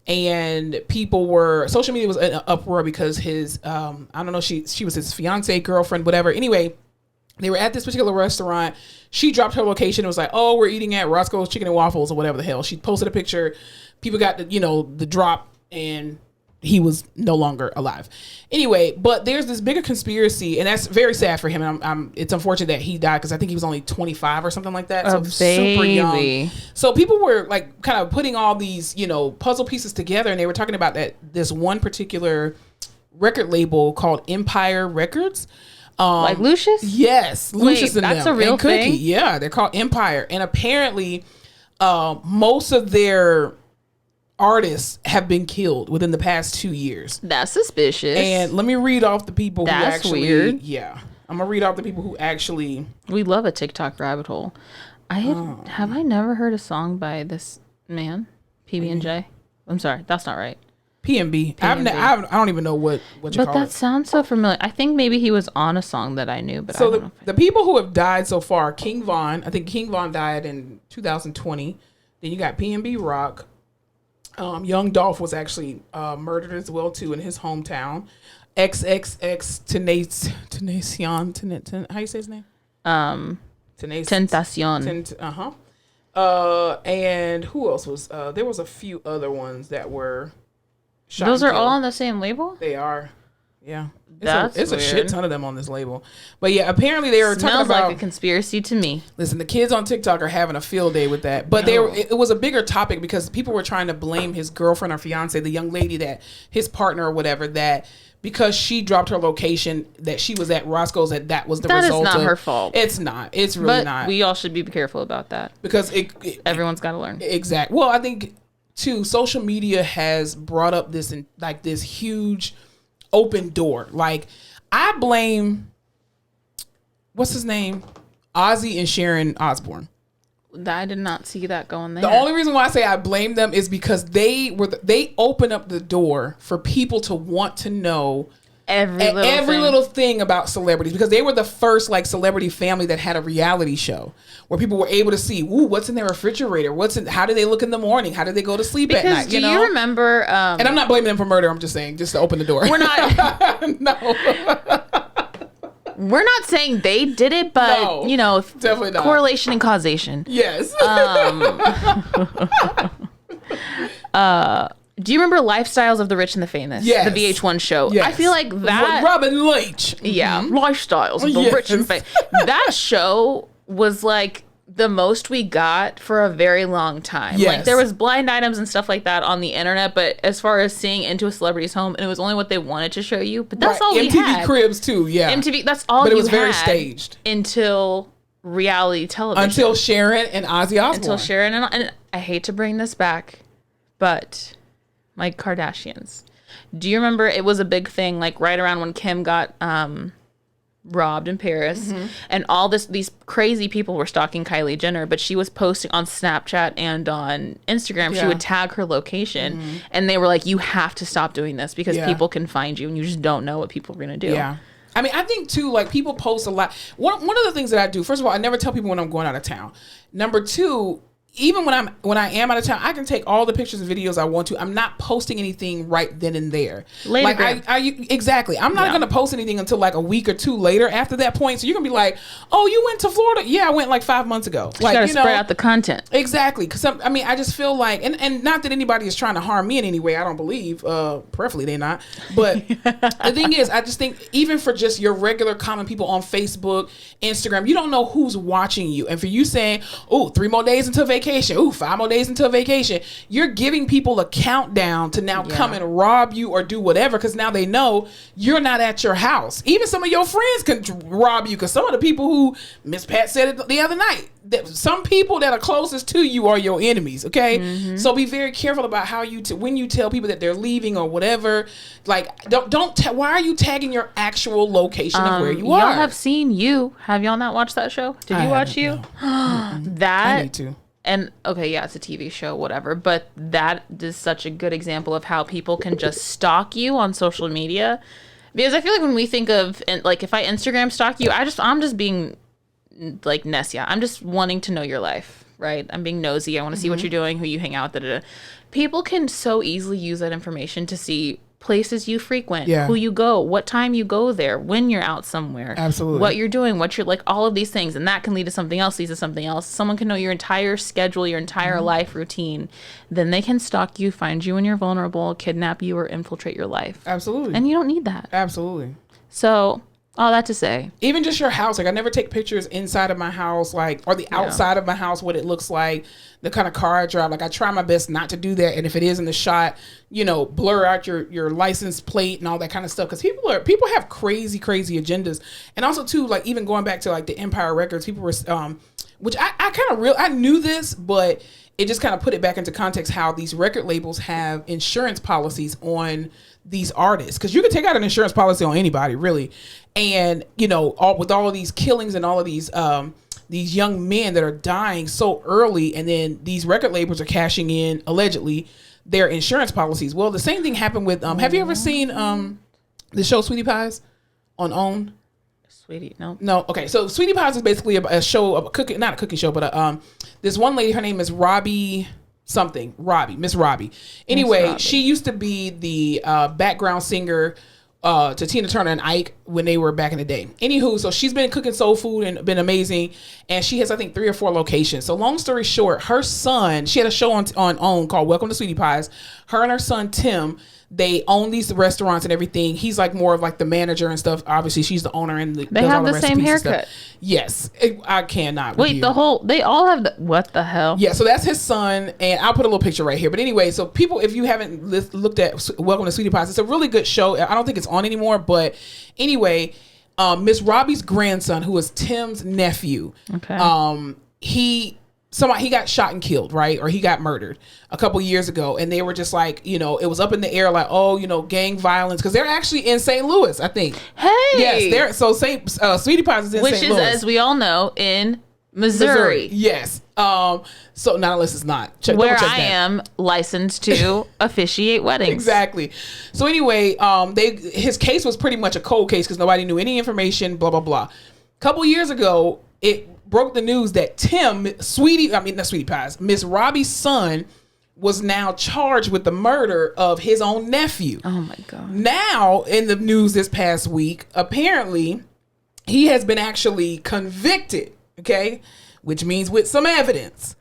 B: And social media was in an uproar because his, I don't know, she was his fiance, girlfriend, whatever. Anyway, they were at this particular restaurant. She dropped her location. It was like, oh, we're eating at Roscoe's Chicken and Waffles or whatever the hell. She posted a picture. People got the drop, and he was no longer alive. Anyway, but there's this bigger conspiracy, and that's very sad for him. And it's unfortunate that he died because I think he was only 25 or something like that. So super young. So people were like kind of putting all these, puzzle pieces together, and they were talking about that this one particular record label called Empire Records.
A: Like Lucius?
B: Yes. Lucius and
A: that's
B: them.
A: A real
B: and Cookie.
A: thing?
B: Yeah, they're called Empire. And apparently most of their artists have been killed within the past 2 years.
A: That's suspicious.
B: And let me read off the people
A: That's
B: who actually...
A: weird.
B: Yeah. I'm going to read off the people who actually...
A: We love a TikTok rabbit hole. Have I never heard a song by this man? PB&J? I'm sorry, that's not right.
B: PNB. I don't even know what you call it.
A: But that sounds so familiar. I think maybe he was on a song that I knew, but
B: so
A: I don't know.
B: The people who have died so far, King Von. I think King Von died in 2020. Then you got PNB Rock. Young Dolph was actually murdered as well too in his hometown. XXX how you say his name?
A: Tentacion.
B: And who else was? There was a few other ones that were shot.
A: Those are all on the same label?
B: They are. Yeah.
A: It's
B: a shit ton of them on this label. But yeah, apparently they were talking about...
A: Smells like a conspiracy to me.
B: Listen, the kids on TikTok are having a field day with that. But it was a bigger topic because people were trying to blame his girlfriend or fiance, the young lady that his partner or whatever, that because she dropped her location that she was at Roscoe's, that was the result.
A: That is not her fault.
B: It's not. It's really not.
A: We all should be careful about that.
B: Because
A: everyone's got to learn.
B: Exactly. Well, I think too, social media has brought up this huge open door. Like, I blame, what's his name? Ozzy and Sharon Osbourne.
A: I did not see that going there.
B: The only reason why I say I blame them is because they opened up the door for people to want to know every little thing about celebrities, because they were the first celebrity family that had a reality show where people were able to see, what's in their refrigerator, how do they look in the morning, how do they go to sleep at night.
A: Do you remember?
B: And I'm not blaming them for murder. I'm just saying, just to open the door.
A: We're not.
B: No.
A: We're not saying they did it, but
B: no, definitely not.
A: Correlation and causation.
B: Yes.
A: Do you remember Lifestyles of the Rich and the Famous?
B: Yes.
A: The VH1 show.
B: Yes.
A: I feel like that...
B: Robin Leach.
A: Yeah. Mm-hmm. Lifestyles of the Rich and Famous. That show was the most we got for a very long time.
B: Yes.
A: There was blind items and stuff like that on the internet, but as far as seeing into a celebrity's home, and it was only what they wanted to show you. But that's all we had.
B: MTV Cribs too, yeah.
A: MTV, that's all you had.
B: But it was very staged.
A: Until reality television.
B: Until Sharon and Ozzy Osbourne.
A: Until Sharon and I hate to bring this back, but... my Kardashians. Do you remember it was a big thing right around when Kim got robbed in Paris, mm-hmm. and all these crazy people were stalking Kylie Jenner, but she was posting on Snapchat and on Instagram. Yeah. She would tag her location, mm-hmm. and they were like, you have to stop doing this because people can find you and you just don't know what people are going to do.
B: Yeah. I mean, I think too, people post a lot. One of the things that I do, first of all, I never tell people when I'm going out of town. Number two, even when I am out of town, I can take all the pictures and videos I want to. I'm not posting anything right then and there.
A: Later.
B: Exactly. I'm not going to post anything until a week or two later after that point. So you're going to be like, oh, you went to Florida? Yeah, I went 5 months ago.
A: You got to spread out the content.
B: Exactly. Because I just feel like, and not that anybody is trying to harm me in any way, I don't believe. Preferably they're not. But the thing is, I just think even for just your regular common people on Facebook, Instagram, you don't know who's watching you. And for you saying, 3 more days until vacation. 5 more days until vacation. You're giving people a countdown to now come and rob you or do whatever, because now they know you're not at your house. Even some of your friends can rob you, because some of the people who, Miss Pat said it the other night, that some people that are closest to you are your enemies, okay? Mm-hmm. So be very careful about how when you tell people that they're leaving or whatever. Why are you tagging your actual location of where you are?
A: Y'all have seen You. Have y'all not watched that show? Did you watch You?
B: I need to.
A: And okay, yeah, it's a TV show, whatever. But that is such a good example of how people can just stalk you on social media. Because I feel like when we think of, like, if I Instagram stalk you, I'm just being like Nessia. I'm just wanting to know your life, right? I'm being nosy. I want to see what you're doing, who you hang out with. Da, da, da. People can so easily use that information to see places you frequent, who you go, what time you go there, when you're out somewhere,
B: absolutely,
A: what you're doing, what you're like, all of these things, and that can lead to something else, leads to something else. Someone can know your entire schedule, your entire life routine. Then they can stalk you, find you when you're vulnerable, kidnap you, or infiltrate your life.
B: Absolutely.
A: And you don't need that.
B: Absolutely.
A: So all that to say,
B: even just your house, like I never take pictures inside of my house, like, or the outside of my house, what it looks like, the kind of car I drive. Like I try my best not to do that. And if it is in the shot, you know, blur out your license plate and all that kind of stuff. Cause people have crazy agendas. And also too, like even going back to like the Empire Records, people were, which I knew this, but it just kind of put it back into context how these record labels have insurance policies on these artists. Cause you can take out an insurance policy on anybody really. And, you know, with all of these killings and all of these young men that are dying so early, and then these record labels are cashing in, allegedly, their insurance policies. Well, the same thing happened with, have you ever seen the show Sweetie Pies on OWN?
A: Sweetie, no.
B: No, okay. So Sweetie Pies is basically a show, not a cooking show, but this one lady, her name is Miss Robbie. Anyway, she used to be the background singer to Tina Turner and Ike when they were back in the day. Anywho, so she's been cooking soul food and been amazing. And she has, I think, 3 or 4 locations. So long story short, her son, she had a show on OWN called Welcome to Sweetie Pies. Her and her son, Tim, they own these restaurants and everything. He's like more of like the manager and stuff. Obviously, she's the owner and
A: they have the same haircut.
B: Yes, I cannot.
A: Wait, they all have what the hell?
B: Yeah, so that's his son, and I'll put a little picture right here. But anyway, so people, if you haven't looked at Welcome to Sweetie Pies, it's a really good show. I don't think it's on anymore, but anyway, Miss Robbie's grandson, who is Tim's nephew, he got shot and killed, right? Or he got murdered a couple years ago. And they were just like, you know, it was up in the air like, oh, you know, gang violence. Because they're actually in St. Louis, I think.
A: Hey!
B: Yes, Sweetie Pies is in St. Louis.
A: Which is, as we all know, in Missouri.
B: Yes. So not unless it's not.
A: Where I am licensed to officiate weddings.
B: Exactly. So anyway, his case was pretty much a cold case because nobody knew any information, blah, blah, blah. A couple years ago, it broke the news that Miss Robbie's son was now charged with the murder of his own nephew.
A: Oh my God.
B: Now, in the news this past week, apparently he has been actually convicted, okay? Which means with some evidence.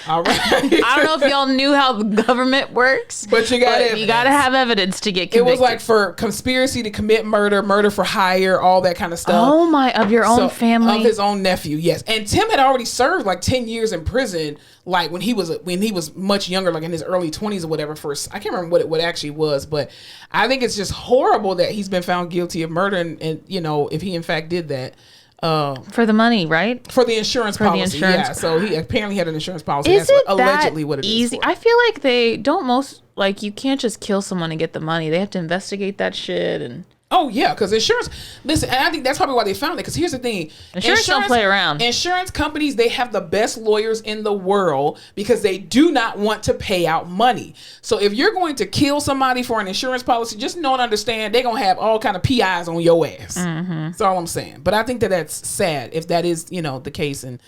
B: All right.
A: I don't know if y'all knew how the government works,
B: but you got
A: you got to have evidence to get convicted.
B: It was like for conspiracy to commit murder for hire, all that kind of stuff.
A: Oh my, of your own family,
B: of his own nephew. Yes, and Tim had already served like 10 years in prison, like when he was much younger, like in his early 20s or whatever. I can't remember what it actually was, but I think it's just horrible that he's been found guilty of murder, and you know, if he in fact did that.
A: For the money, right?
B: For the insurance policy. Yeah. So he apparently had an insurance policy.
A: That's
B: allegedly what it
A: easy?
B: is.
A: I feel like they don't you can't just kill someone and get the money. They have to investigate that shit and.
B: Oh yeah, because insurance. Listen, and I think that's probably why they found it. Because here's the thing:
A: insurance don't play around.
B: Insurance companies, they have the best lawyers in the world because they do not want to pay out money. So if you're going to kill somebody for an insurance policy, just know and understand they're gonna have all kind of PIs on your ass. Mm-hmm. That's all I'm saying. But I think that's sad if that is the case, and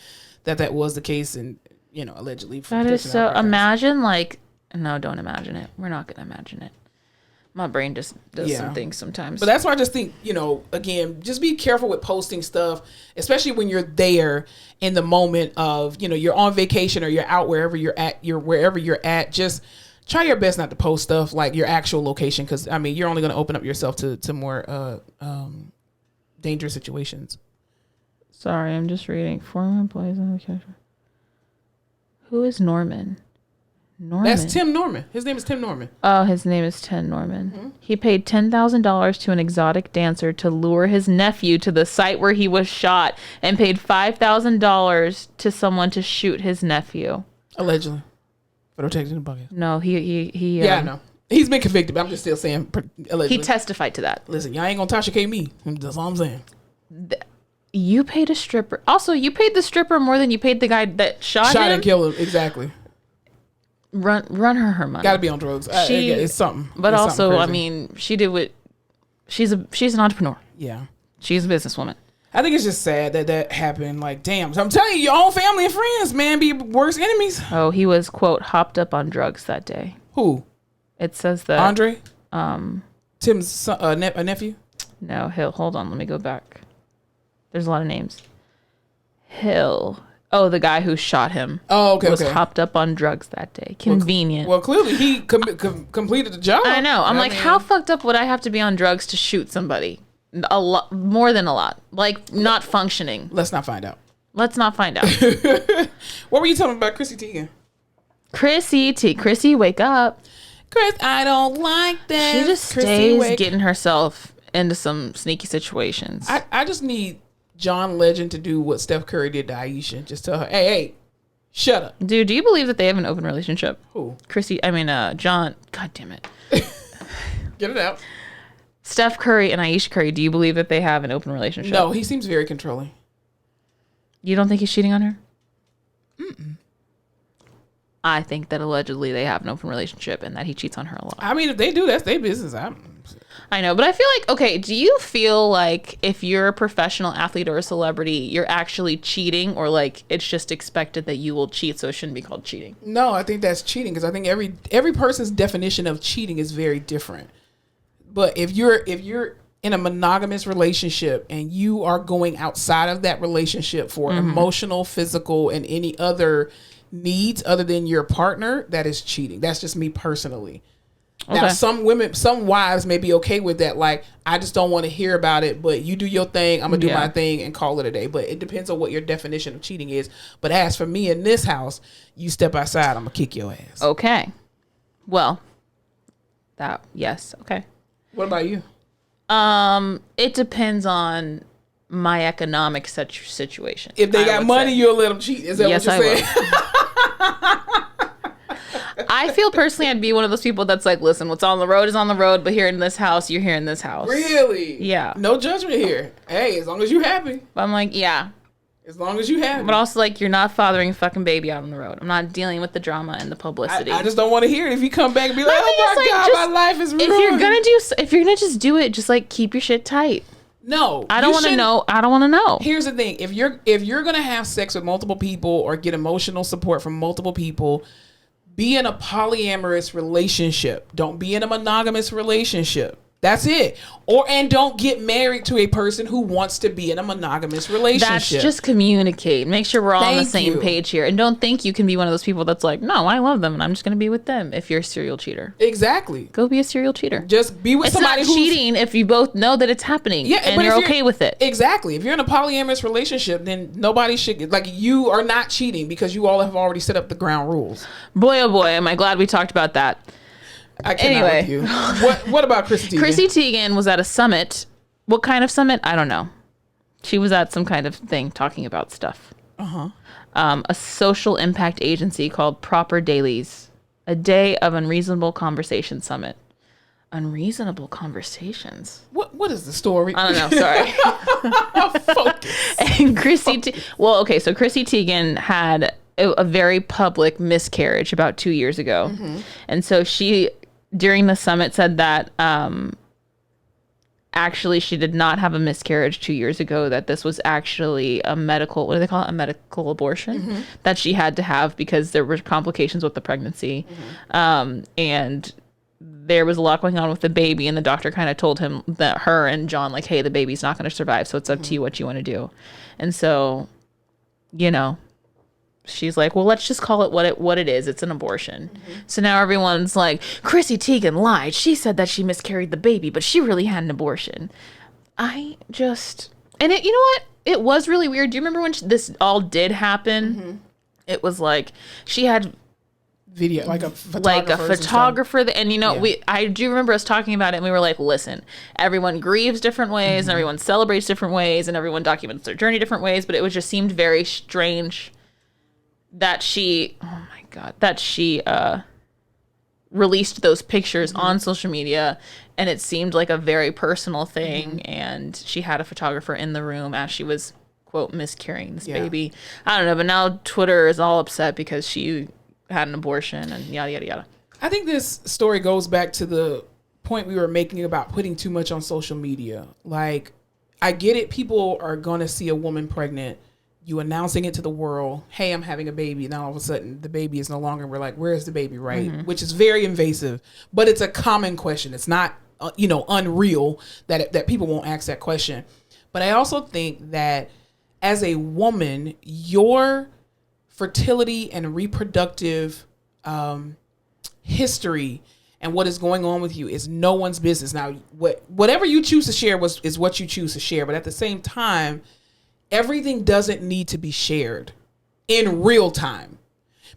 B: that was the case, and allegedly.
A: That is so. Imagine no, don't imagine it. We're not gonna imagine it. My brain just does some things sometimes.
B: But that's why I just think, again, just be careful with posting stuff, especially when you're there in the moment of, you're on vacation or you're out wherever you're at. Just try your best not to post stuff like your actual location because, you're only going to open up yourself to more dangerous situations.
A: Sorry, I'm just reading. Former employees on vacation. Who is Norman?
B: That's Tim Norman. His name is Tim Norman.
A: Oh, his name is Tim Norman. Mm-hmm. He paid $10,000 to an exotic dancer to lure his nephew to the site where he was shot and paid $5,000 to someone to shoot his nephew.
B: Allegedly. For protecting the bucket.
A: No, he
B: yeah, I know. He's been convicted, but I'm just still saying allegedly.
A: He testified to that.
B: Listen, y'all ain't gonna Tasha K me. That's all I'm saying.
A: You paid a stripper. Also, you paid the stripper more than you paid the guy that shot him.
B: And killed him. Exactly.
A: Run her money.
B: Got to be on drugs. It's something.
A: But
B: it's
A: also,
B: something
A: I mean, she did what. She's an entrepreneur.
B: Yeah.
A: She's a businesswoman.
B: I think it's just sad that happened. Like, damn. So I'm telling you, your own family and friends, man, be worst enemies.
A: Oh, he was, quote, hopped up on drugs that day.
B: Who?
A: It says that.
B: Andre? Tim's son, a nephew?
A: No, Hill. Hold on. Let me go back. There's a lot of names. Hill. Oh, the guy who shot him.
B: Oh, okay.
A: Was hopped up on drugs that day. Convenient.
B: Well, clearly he completed the job.
A: I know. I'm like, how fucked up would I have to be on drugs to shoot somebody? A lot, more than a lot. Like, not functioning.
B: Let's not find out.
A: What
B: were you telling me about Chrissy Teigen?
A: Chrissy, wake up.
B: Chris, I don't like this.
A: She just stays getting herself into some sneaky situations.
B: I just need John Legend to do what Steph Curry did to Aisha. Just tell her, hey, shut up.
A: Dude, do you believe that they have an open relationship?
B: Who?
A: John. God damn it.
B: Get it out.
A: Steph Curry and Aisha Curry, do you believe that they have an open relationship?
B: No, he seems very controlling.
A: You don't think he's cheating on her? Mm-mm. I think that allegedly they have an open relationship and that he cheats on her a lot.
B: I mean, if they do, that's their business.
A: I know, but I feel like, okay, do you feel like if you're a professional athlete or a celebrity, you're actually cheating, or like it's just expected that you will cheat, so it shouldn't be called cheating?
B: No, I think that's cheating, because I think every person's definition of cheating is very different. But if you're in a monogamous relationship and you are going outside of that relationship for emotional, physical, and any other needs other than your partner, that is cheating. That's just me personally. Okay. Now, some wives may be okay with that. Like, I just don't want to hear about it, but you do your thing, I'm going to do my thing and call it a day. But it depends on what your definition of cheating is. But as for me in this house, you step outside, I'm going to kick your ass.
A: Okay. Well, yes. Okay.
B: What about you?
A: It depends on my economic situation.
B: If they got money, you'll let them cheat. Is that what you're saying?
A: I feel personally I'd be one of those people that's like, listen, what's on the road is on the road, but here in this house, you're here in this house.
B: Really?
A: Yeah.
B: No judgment here. Hey, as long as you're happy.
A: But I'm like, yeah.
B: As long as you happy.
A: But also, like, you're not fathering a fucking baby out on the road. I'm not dealing with the drama and the publicity.
B: I just don't want to hear it. If you come back and be like, oh my God, my life is ruined.
A: If you're gonna just do it, just like keep your shit tight.
B: No,
A: I don't want to know. I don't want to know.
B: Here's the thing: if you're gonna have sex with multiple people or get emotional support from multiple people, be in a polyamorous relationship. Don't be in a monogamous relationship. That's it. And don't get married to a person who wants to be in a monogamous relationship.
A: That's just communicate. Make sure we're all on the same page here. And don't think you can be one of those people that's like, no, I love them and I'm just going to be with them. If you're a serial cheater.
B: Exactly.
A: Go be a serial cheater.
B: Just be with somebody who's...
A: It's not cheating if you both know that it's happening and you're okay with it.
B: Exactly. If you're in a polyamorous relationship, then nobody should... Like, you are not cheating because you all have already set up the ground rules.
A: Boy, oh boy, am I glad we talked about that.
B: I cannot with you. What about Chrissy Teigen?
A: Chrissy Teigen was at a summit. What kind of summit? I don't know. She was at some kind of thing talking about stuff. A social impact agency called Proper Dailies. A day of unreasonable conversation summit. Unreasonable conversations?
B: What is the story?
A: I don't know. Sorry.
B: Focus.
A: And Chrissy Teigen had a very public miscarriage about 2 years ago. And so she... during the summit said that actually she did not have a miscarriage 2 years ago, that this was actually a medical, what do they call it? A medical abortion that she had to have because there were complications with the pregnancy. And there was a lot going on with the baby, and the doctor kind of told him that her and John, like, hey, the baby's not going to survive. So it's up to you what you want to do. And so, she's like, well, let's just call it what it is. It's an abortion. So now everyone's like, Chrissy Teigen lied. She said that she miscarried the baby, but she really had an abortion. You know what? It was really weird. Do you remember when this all did happen? It was like she had
B: video, like a photographer.
A: And I do remember us talking about it, and we were like, listen, everyone grieves different ways, and everyone celebrates different ways, and everyone documents their journey different ways. But it was just seemed very strange that she released those pictures on social media, and it seemed like a very personal thing. And she had a photographer in the room as she was quote miscarrying this baby. I don't know, but now Twitter is all upset because she had an abortion and yada yada yada.
B: I think this story goes back to the point we were making about putting too much on social media. Like, I get it. People are going to see a woman pregnant, you announcing it to the world, hey, I'm having a baby. And then all of a sudden the baby is no longer, we're like, where's the baby? Right. Mm-hmm. Which is very invasive, but it's a common question. It's not, unreal that people won't ask that question. But I also think that as a woman, your fertility and reproductive history and what is going on with you is no one's business. Now, whatever you choose to share is what you choose to share. But at the same time, everything doesn't need to be shared in real time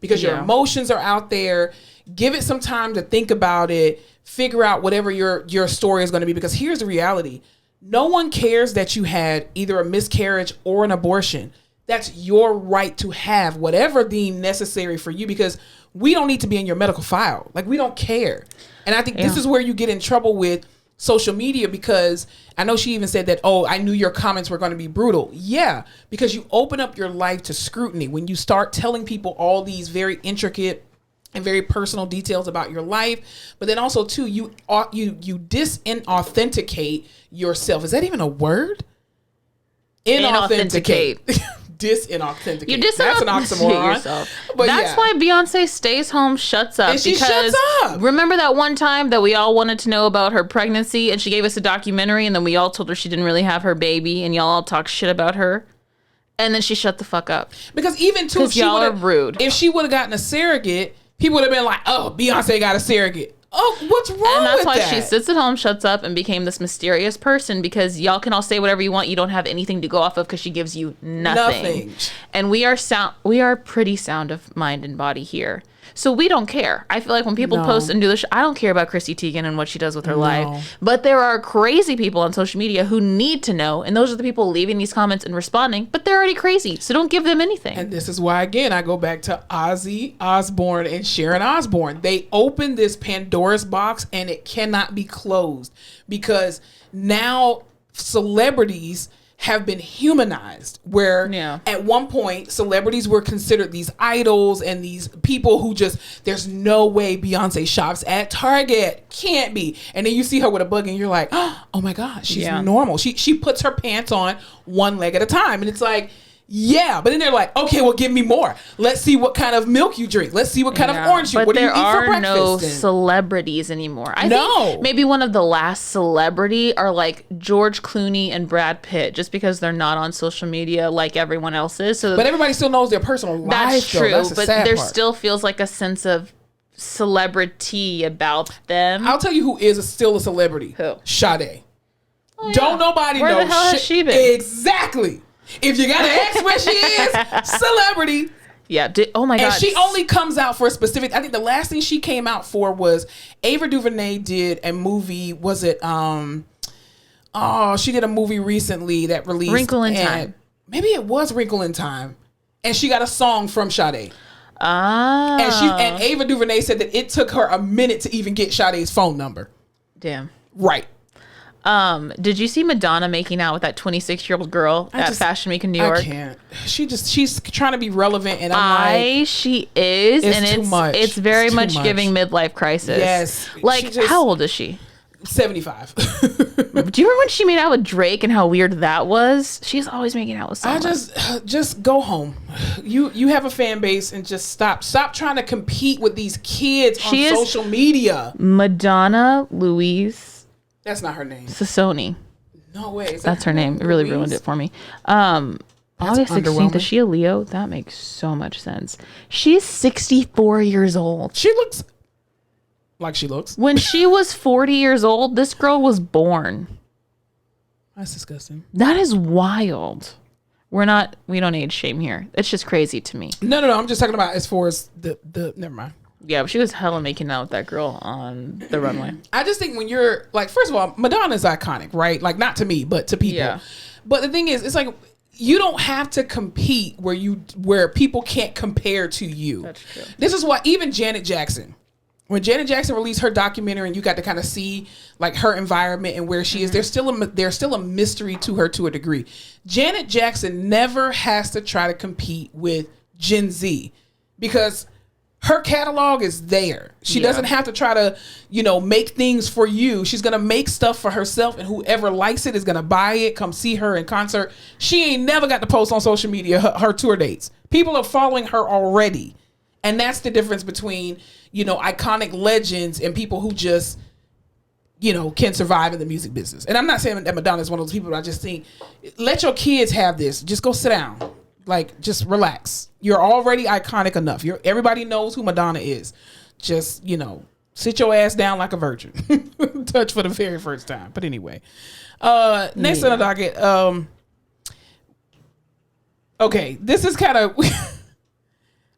B: because your emotions are out there. Give it some time to think about it. Figure out whatever your story is going to be. Because here's the reality. No one cares that you had either a miscarriage or an abortion. That's your right to have whatever deemed necessary for you, because we don't need to be in your medical file. Like, we don't care. And I think this is where you get in trouble with social media, because I know she even said that, oh, I knew your comments were going to be brutal. Yeah, because you open up your life to scrutiny when you start telling people all these very intricate and very personal details about your life. But then also too, you disauthenticate yourself. Is that even a word? Inauthenticate. Disauthenticate.
A: You that's an oxymoron. Yourself. But that's why Beyonce stays home, shuts up.
B: And she shuts up.
A: Remember that one time that we all wanted to know about her pregnancy and she gave us a documentary and then we all told her she didn't really have her baby and y'all all talked shit about her? And then she shut the fuck up.
B: Because even too, if
A: y'all are rude.
B: If she would have gotten a surrogate, people would have been like, oh, Beyonce got a surrogate. Oh, what's wrong with that? And that's why
A: she sits at home, shuts up, and became this mysterious person, because y'all can all say whatever you want. You don't have anything to go off of because she gives you nothing. And we are pretty sound of mind and body here. So we don't care. I feel like when people post and do this, I don't care about Chrissy Teigen and what she does with her life. But there are crazy people on social media who need to know. And those are the people leaving these comments and responding. But they're already crazy. So don't give them anything.
B: And this is why, again, I go back to Ozzy Osbourne and Sharon Osbourne. They opened this Pandora's box and it cannot be closed, because now celebrities have been humanized, where at one point celebrities were considered these idols and these people who just, there's no way Beyonce shops at Target, can't be. And then you see her with a bug and you're like, oh my God, she's normal. She puts her pants on one leg at a time. And it's like, yeah, but then they're like, okay, well, give me more. Let's see what kind of milk you drink. Let's see what kind of orange you. What do you eat for breakfast? But there are no
A: celebrities anymore. I think maybe one of the last celebrity are like George Clooney and Brad Pitt, just because they're not on social media like everyone else is. So,
B: but everybody still knows their personal life.
A: That's true, but there still feels like a sense of celebrity about them.
B: I'll tell you who is still a celebrity. Who? Sade. Oh, Don't nobody know.
A: Where the hell has she been?
B: Exactly. If you gotta ask where she is, celebrity.
A: Yeah. Oh my God.
B: And she only comes out for a specific. I think the last thing she came out for was Ava DuVernay did a movie. Was it? She did a movie recently that released.
A: Wrinkle in Time.
B: Maybe it was Wrinkle in Time, and she got a song from Sade. And Ava DuVernay said that it took her a minute to even get Sade's phone number.
A: Damn.
B: Right.
A: Did you see Madonna making out with that 26-year-old girl at Fashion Week in New York?
B: I can't. She's trying to be relevant, and I'm like,
A: she is, and
B: too much.
A: It's very much giving midlife crisis.
B: Yes.
A: Like, how old is she?
B: 75.
A: Do you remember when she made out with Drake and how weird that was? She's always making out with someone.
B: Just go home. You have a fan base and just stop trying to compete with these kids on social media.
A: Madonna Louise.
B: That's not her name.
A: Sassoni.
B: No way.
A: That's her name. It really ruined it for me. August 16th. Is she a Leo? That makes so much sense. She's 64 years old.
B: She looks like she looks.
A: When she was 40 years old, this girl was born.
B: That's disgusting.
A: That is wild. We don't age shame here. It's just crazy to me.
B: No. I'm just talking about as far as the never mind.
A: Yeah, but she was hella making out with that girl on the runway.
B: I just think when you're like, first of all, Madonna's iconic, right? Like, not to me, but to people. Yeah. But the thing is, it's like, you don't have to compete where people can't compare to you.
A: That's true.
B: This is why even Janet Jackson, when Janet Jackson released her documentary and you got to kind of see like her environment and where she is, there's still a mystery to her to a degree. Janet Jackson never has to try to compete with Gen Z because her catalog is there. She doesn't have to try to, make things for you. She's going to make stuff for herself, and whoever likes it is going to buy it, come see her in concert. She ain't never got to post on social media her tour dates. People are following her already. And that's the difference between, iconic legends and people who just, can survive in the music business. And I'm not saying that Madonna is one of those people, but I just think, let your kids have this. Just go sit down. Like, just relax. You're already iconic enough. Everybody knows who Madonna is. Just, sit your ass down like a virgin. Touch for the very first time. But anyway. Next on the docket. Okay, this is kind of...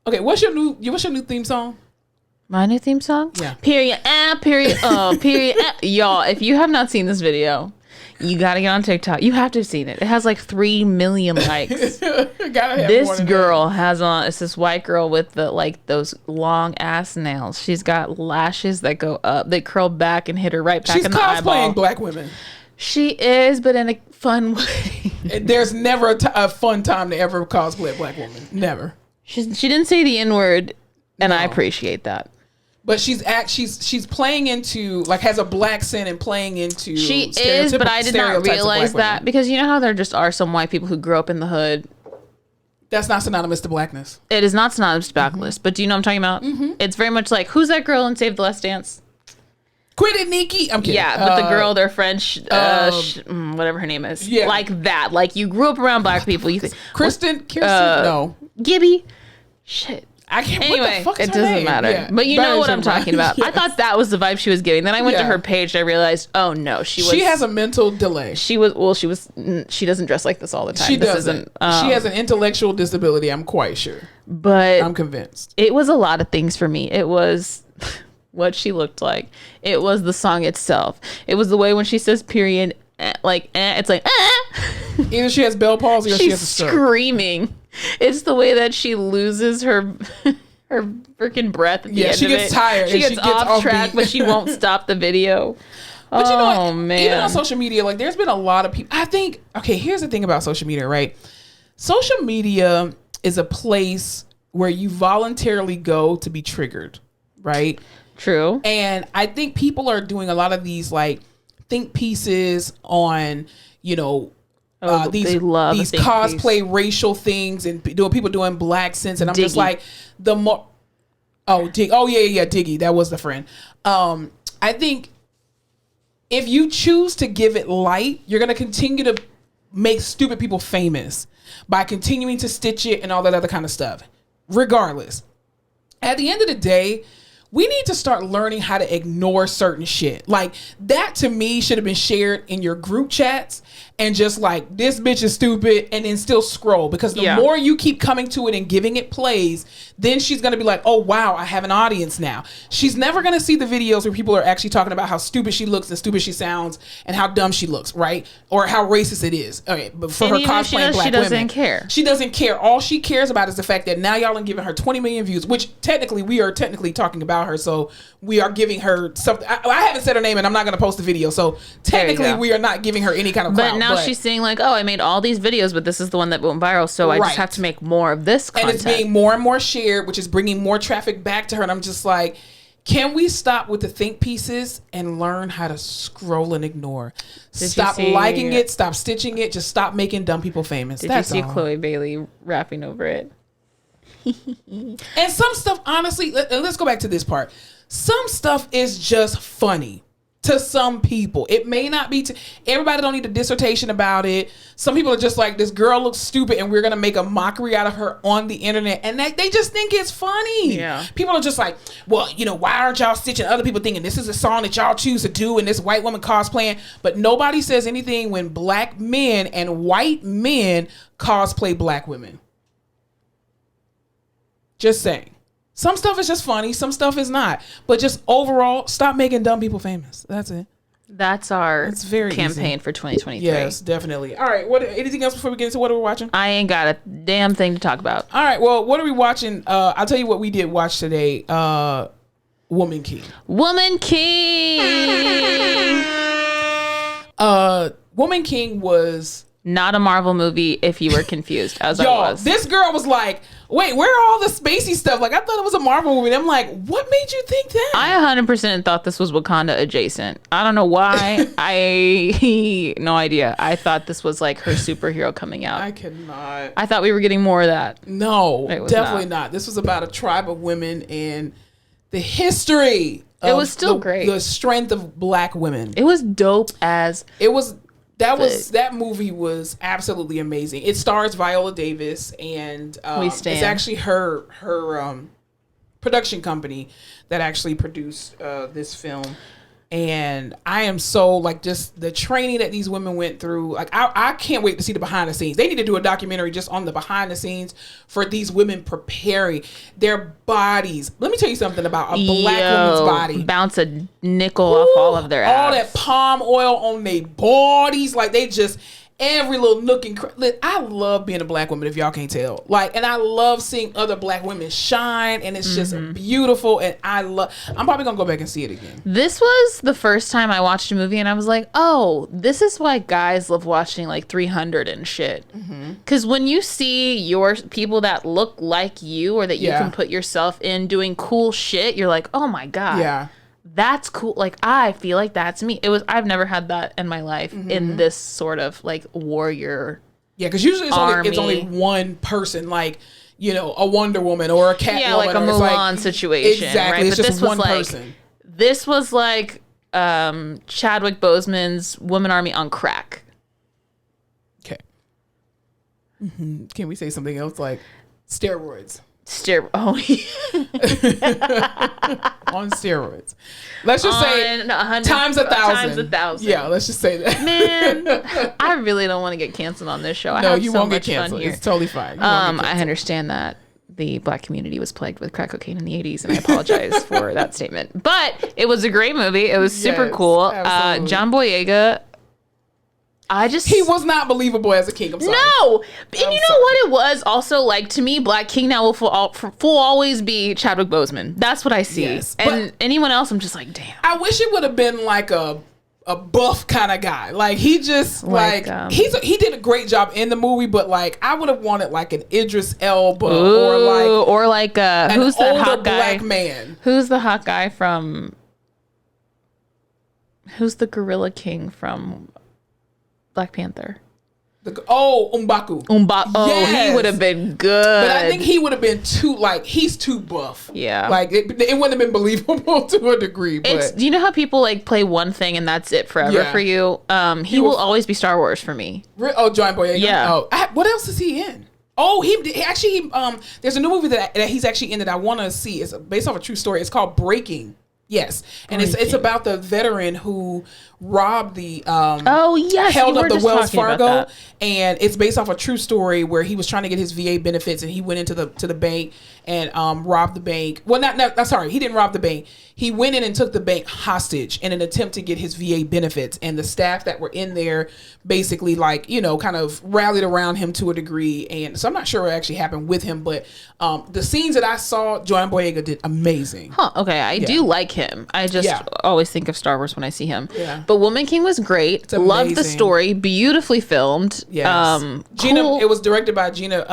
B: Okay, what's your new theme song?
A: My new theme song?
B: Yeah.
A: Period. Period. Period. Y'all, if you have not seen this video, you gotta get on TikTok. You have to have seen it. It has like 3 million likes. This girl has on. It's this white girl with those long ass nails. She's got lashes that go up. They curl back and hit her right back in the eyeball.
B: She's cosplaying black women.
A: She is, but in a fun way.
B: There's never a fun time to ever cosplay a black woman. Never.
A: She didn't say the N-word, and I appreciate that.
B: But she's playing into, like, has a black sin and playing into.
A: She is, but I did not realize that because you know how there just are some white people who grew up in the hood.
B: That's not synonymous to blackness.
A: It is not synonymous to blackness, but do you know what I'm talking about? Mm-hmm. It's very much like, who's that girl in Save the Last Dance?
B: Quit it, Nikki. I'm kidding.
A: Yeah, but the girl, their friend, whatever her name is, like that. Like, you grew up around black people. You think
B: Kirsten? No.
A: Gibby? Shit.
B: I can't.
A: Anyway, it doesn't matter. Yeah. But you know what I'm talking about. Yes. I thought that was the vibe she was giving. Then I went to her page and I realized, oh no, she
B: has a mental delay.
A: She doesn't dress like this all the time.
B: She doesn't. She has an intellectual disability, I'm quite sure.
A: But
B: I'm convinced.
A: It was a lot of things for me. It was what she looked like. It was the song itself. It was the way when she says period, it's like,
B: Either she has Bell palsy or she has a stroke.
A: Screaming. It's the way that she loses her freaking breath at the end
B: she gets tired.
A: She gets off track, but she won't stop the video.
B: But you know what?
A: Man.
B: Even on social media, like, there's been a lot of people. I think, okay, here's the thing about social media, right? Social media is a place where you voluntarily go to be triggered, right?
A: True.
B: And I think people are doing a lot of these, like, think pieces on, these cosplay racial things and people doing black sense, and I'm just like, Diggy, that was the friend. I think if you choose to give it light, you're gonna continue to make stupid people famous by continuing to stitch it and all that other kind of stuff. Regardless, at the end of the day, we need to start learning how to ignore certain shit. Like, that to me should have been shared in your group chats and just like, this bitch is stupid, and then still scroll, because the more you keep coming to it and giving it plays, then she's going to be like, oh wow, I have an audience now. She's never going to see the videos where people are actually talking about how stupid she looks and stupid she sounds and how dumb she looks, right? Or how racist it is. Okay, but for her cosplaying black women, she
A: doesn't care.
B: She doesn't care. All she cares about is the fact that now y'all are giving her 20 million views, which technically we are talking about her, so we are giving her something. I haven't said her name, and I'm not going to post the video, so technically we are not giving her any kind of clout.
A: But now she's saying like, oh, I made all these videos, but this is the one that went viral, so I just have to make more of this content.
B: And it's being more and more shared, which is bringing more traffic back to her. And I'm just like, can we stop with the think pieces and learn how to scroll and ignore? Stop liking it, stop stitching it, just stop making dumb people famous.
A: That's you see Chloe Bailey rapping over it?
B: And some stuff, honestly, let's go back to this part. Some stuff is just funny to some people. It may not be everybody. Don't need a dissertation about it. Some people are just like, this girl looks stupid and we're gonna make a mockery out of her on the internet, and they just think it's funny.
A: Yeah.
B: People are just like, well, why aren't y'all stitching other people thinking this is a song that y'all choose to do and this white woman cosplaying? But nobody says anything when black men and white men cosplay black women. Just saying. Some stuff is just funny. Some stuff is not. But just overall, stop making dumb people famous. That's it.
A: That's our campaign for 2023.
B: Yes, definitely. All right. Anything else before we get into what we're watching?
A: I ain't got a damn thing to talk about.
B: All right. Well, what are we watching? I'll tell you what we did watch today. Woman King.
A: Woman King.
B: Woman King was
A: not a Marvel movie if you were confused, as I was.
B: This girl was like, wait, where are all the spacey stuff? Like, I thought it was a Marvel movie. And I'm like, what made you think that?
A: I 100% thought this was Wakanda adjacent. I don't know why. No idea. I thought this was like her superhero coming out.
B: I cannot.
A: I thought we were getting more of that.
B: No, definitely not. This was about a tribe of women and the history.
A: It was still great.
B: The strength of Black women.
A: It was dope as...
B: That movie was absolutely amazing. It stars Viola Davis, and it's actually her production company that actually produced this film. And I am so like, just the training that these women went through. Like, I can't wait to see the behind the scenes. They need to do a documentary just on the behind the scenes for these women preparing their bodies. Let me tell you something about a Black woman's body.
A: Bounce a nickel off all of their ass.
B: All that palm oil on their bodies. Like, they just... every little nook and I love being a Black woman, if y'all can't tell. Like, and I love seeing other Black women shine, and it's just beautiful. And I'm probably gonna go back and see it again.
A: This was the first time I watched a movie, and I was like, oh, this is why guys love watching like 300 and shit. Because when you see your people that look like you, or that you can put yourself in doing cool shit, you're like, oh my God. Yeah. That's cool. Like, I feel like that's me. I've never had that in my life in this sort of like warrior.
B: Yeah, because usually it's only one person, like, you know, a Wonder Woman or a Catwoman.
A: Yeah, like a Mulan situation.
B: Exactly.
A: Right?
B: It's
A: but
B: just one person.
A: This was like Chadwick Boseman's Woman Army on crack.
B: Okay. Can we say something else like steroids?
A: On
B: steroids. Let's just say times 1,000. Yeah, let's just say that.
A: Man, I really don't want to get canceled on this show.
B: No, you won't get canceled. It's totally fine.
A: I understand that the Black community was plagued with crack cocaine in the 80s, and I apologize for that statement. But it was a great movie. It was super cool. John Boyega. He was not believable as a king. I'm sorry. No, and you know what it was also like to me. Black King now will always be Chadwick Boseman. That's what I see. Yes, and anyone else, I'm just like, damn.
B: I wish it would have been like a buff kind of guy. Like, he just he did a great job in the movie, but like I would have wanted like an Idris Elba
A: or like who's the hot guy?
B: Black man?
A: Who's the hot guy from? Who's the Gorilla King from Black Panther?
B: M'Baku.
A: Yes. He would have been good.
B: But I think he would have been he's too buff.
A: Yeah.
B: Like, it wouldn't have been believable to a degree. But
A: do you know how people like play one thing and that's it forever for you? He will always be Star Wars for me.
B: John Boyega.
A: Yeah.
B: What else is he in? There's a new movie that he's actually in that I want to see. It's based off a true story. It's called Breaking. Yes, and it's about the veteran who robbed the held up the Wells Fargo, and it's based off a true story where he was trying to get his VA benefits, and he went into the bank and robbed the bank. Well, sorry, he didn't rob the bank. He went in and took the bank hostage in an attempt to get his VA benefits, and the staff that were in there basically kind of rallied around him to a degree. And so I'm not sure what actually happened with him, but the scenes that I saw, John Boyega did amazing.
A: Okay, I do like him. I just always think of Star Wars when I see him. Yeah. But Woman King was great. Loved the story. Beautifully filmed.
B: Yes. Cool. It was directed by Gina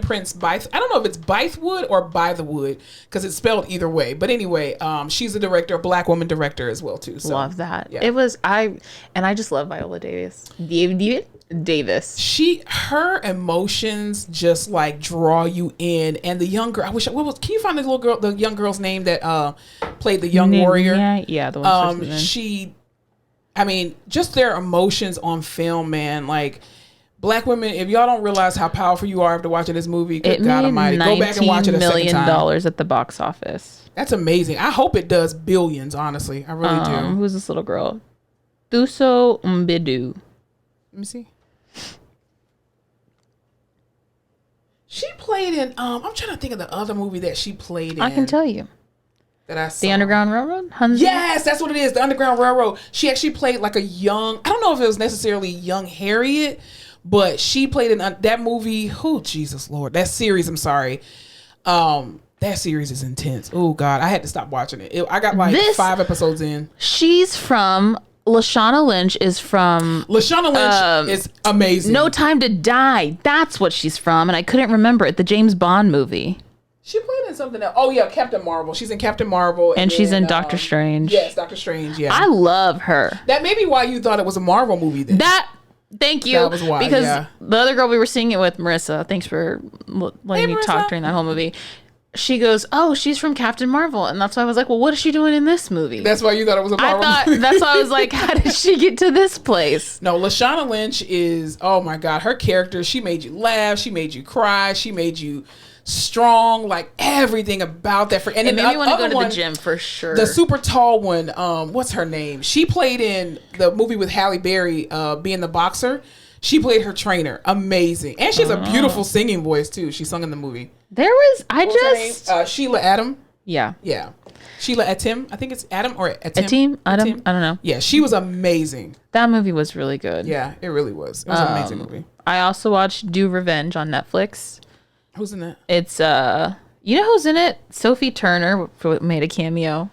B: Prince Byth. I don't know if it's Bythewood or By the Wood because it's spelled either way. But anyway, she's a director, a Black woman director as well too. So,
A: love that. Yeah. It was I just love Viola Davis.
B: Her emotions just like draw you in, and the young girl. Can you find the young girl's name that played the young warrior?
A: Yeah, the one.
B: Just their emotions on film, man. Like, Black women, if y'all don't realize how powerful you are after watching this movie, good God Almighty, go back and watch it a second time.
A: $19 million at the box office.
B: That's amazing. I hope it does billions. Honestly, I really do.
A: Who's this little girl? Thuso Mbidu.
B: Let me see. She played in. I'm trying to think of the other movie that she played in.
A: I can tell you.
B: That I saw.
A: The Underground Railroad?
B: Yes, that's what it is. The Underground Railroad. She actually played like a young. I don't know if it was necessarily young Harriet, but she played in that movie. Oh, Jesus Lord, that series. I'm sorry. That That series is intense. Oh God, I had to stop watching it. I got like 5 episodes in.
A: She's from Lashana Lynch is from
B: Lashana Lynch is amazing.
A: No Time to Die. That's what she's from, and I couldn't remember it. The James Bond movie.
B: She played in something else. Oh yeah, Captain Marvel. She's in Captain Marvel,
A: and she's in Doctor Strange.
B: Yes, Doctor Strange. Yeah,
A: I love her.
B: That may be why you thought it was a Marvel movie. Then
A: thank you.
B: That was why.
A: Because the other girl we were seeing it with, Marissa. Thanks for letting me talk during that whole movie. She goes, "Oh, she's from Captain Marvel," and that's why I was like, "Well, what is she doing in this movie?"
B: That's why you thought it was a Marvel movie.
A: That's why I was like, "How did she get to this place?"
B: No, Lashana Lynch is, oh my God, her character. She made you laugh. She made you cry. She made you strong. Like everything about that. And
A: it made me want to go to the gym for sure.
B: The super tall one. What's her name? She played in the movie with Halle Berry, being the boxer. She played her trainer. Amazing. And she has a beautiful singing voice too. She sung in the movie. Sheila Adam.
A: Yeah.
B: Yeah. Sheila Atim. I think it's Adam or Atim.
A: Atim? Adam? I don't know.
B: Yeah, she was amazing.
A: That movie was really good.
B: Yeah, it really was. It was an amazing movie.
A: I also watched Do Revenge on Netflix.
B: Who's in that?
A: It's, you know who's in it? Sophie Turner made a cameo.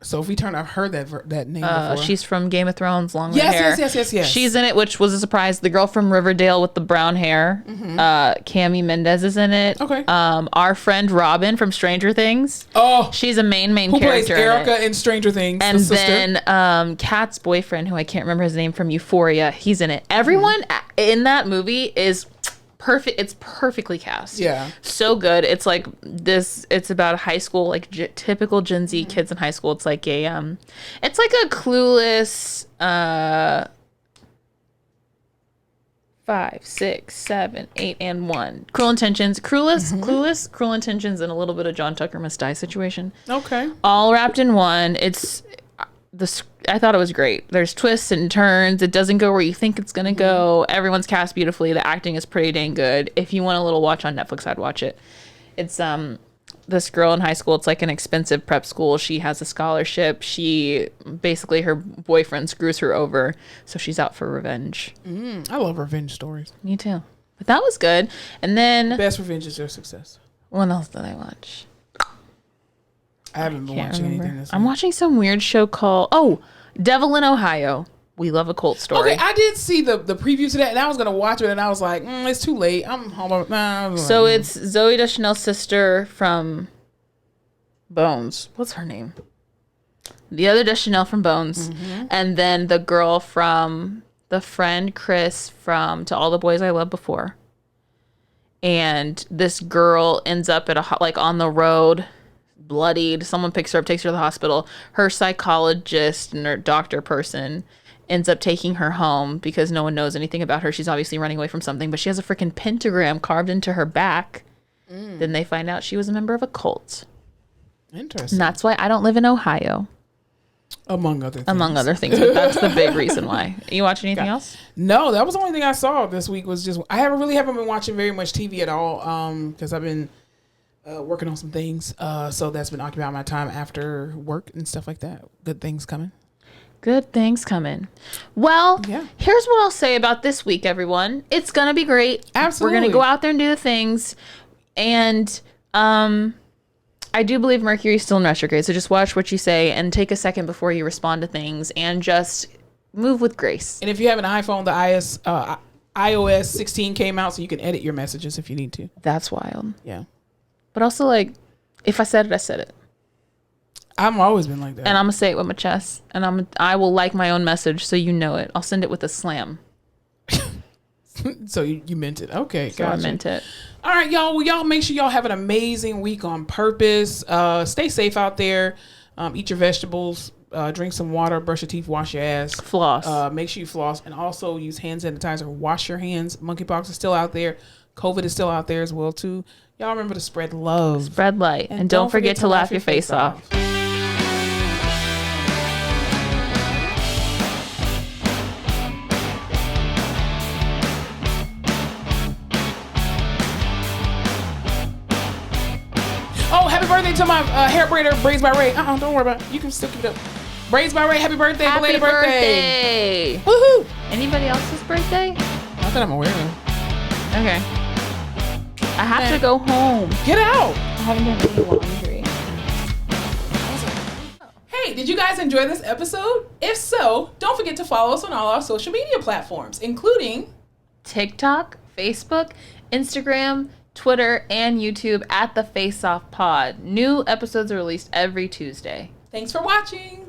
B: Sophie Turner, I've heard that name before.
A: She's from Game of Thrones, long hair.
B: Yes.
A: She's in it, which was a surprise. The girl from Riverdale with the brown hair, Cami Mendez is in it.
B: Okay.
A: Our friend Robin from Stranger Things.
B: Oh,
A: she's a main
B: who
A: character.
B: Who plays Erica in Stranger Things?
A: And then Kat's boyfriend, who I can't remember his name, from Euphoria, he's in it. Everyone in that movie is perfect. It's perfectly cast.
B: Yeah,
A: so good. It's like this. It's about a high school, like typical Gen Z kids in high school. It's like it's like a Clueless. 5, 6, 7, 8, and 1. Cruel Intentions. Clueless, Cruel Intentions, and a little bit of John Tucker Must Die situation.
B: Okay.
A: All wrapped in one. I thought it was great. There's twists and turns. It doesn't go where you think it's gonna go. Everyone's cast beautifully. The acting is pretty dang good. If you want a little watch on Netflix, I'd watch it. It's this girl in high school. It's like an expensive prep school. She has a scholarship. Her boyfriend screws her over, so she's out for revenge.
B: I love revenge stories.
A: Me too. But that was good. And then
B: best revenge is their success.
A: What else did I watch?
B: I haven't been watching anything this week.
A: I'm watching some weird show called Devil in Ohio. We love a cult story.
B: Okay, I did see the preview to that, and I was gonna watch it, and I was like, it's too late. I'm home.
A: So it's Zooey Deschanel's sister from Bones. What's her name? The other Deschanel from Bones, and then the girl from the friend Chris from To All the Boys I Loved Before. And this girl ends up at on the road, bloodied. Someone picks her up, takes her to the hospital. Her psychologist and her doctor person ends up taking her home because no one knows anything about her. She's obviously running away from something, but she has a freaking pentagram carved into her back. Then they find out she was a member of a cult.
B: Interesting.
A: And that's why I don't live in Ohio.
B: Among other things.
A: But that's the big reason why. You watch anything else?
B: No, that was the only thing I saw this week. I haven't been watching very much TV at all because I've been working on some things. So that's been occupying my time after work and stuff like that. Good things coming. Well, here's what I'll say about this week, everyone. It's going to be great. Absolutely.
A: We're going to go out there and do the things. And I do believe Mercury's still in retrograde. So just watch what you say and take a second before you respond to things and just move with grace.
B: And if you have an iPhone, the iOS 16 came out, so you can edit your messages if you need to.
A: That's wild.
B: Yeah.
A: But also, if I said it, I said it.
B: I've always been like that.
A: And I'm going to say it with my chest. And I will like my own message so you know it. I'll send it with a slam.
B: So you meant it. Okay,
A: so gotcha. I meant it.
B: All right, y'all. Well, y'all make sure y'all have an amazing week on purpose. Stay safe out there. Eat your vegetables. Drink some water. Brush your teeth. Wash your ass.
A: Floss.
B: Make sure you floss. And also use hand sanitizer. Wash your hands. Monkeypox is still out there. COVID is still out there as well, too. Y'all remember to spread love.
A: Spread light. And don't forget to laugh your face off.
B: Birthday to my hair braider, Braids by Ray. Don't worry about it. You can still keep it up. Braids by Ray, happy birthday, belated birthday. Woohoo!
A: Anybody else's birthday?
B: Not that I'm aware of.
A: Okay. I have to go home.
B: Get out.
A: haven't done any laundry.
B: Hey, did you guys enjoy this episode? If so, don't forget to follow us on all our social media platforms, including
A: TikTok, Facebook, Instagram, Twitter, and YouTube at The Face Off Pod. New episodes are released every Tuesday.
B: Thanks for watching.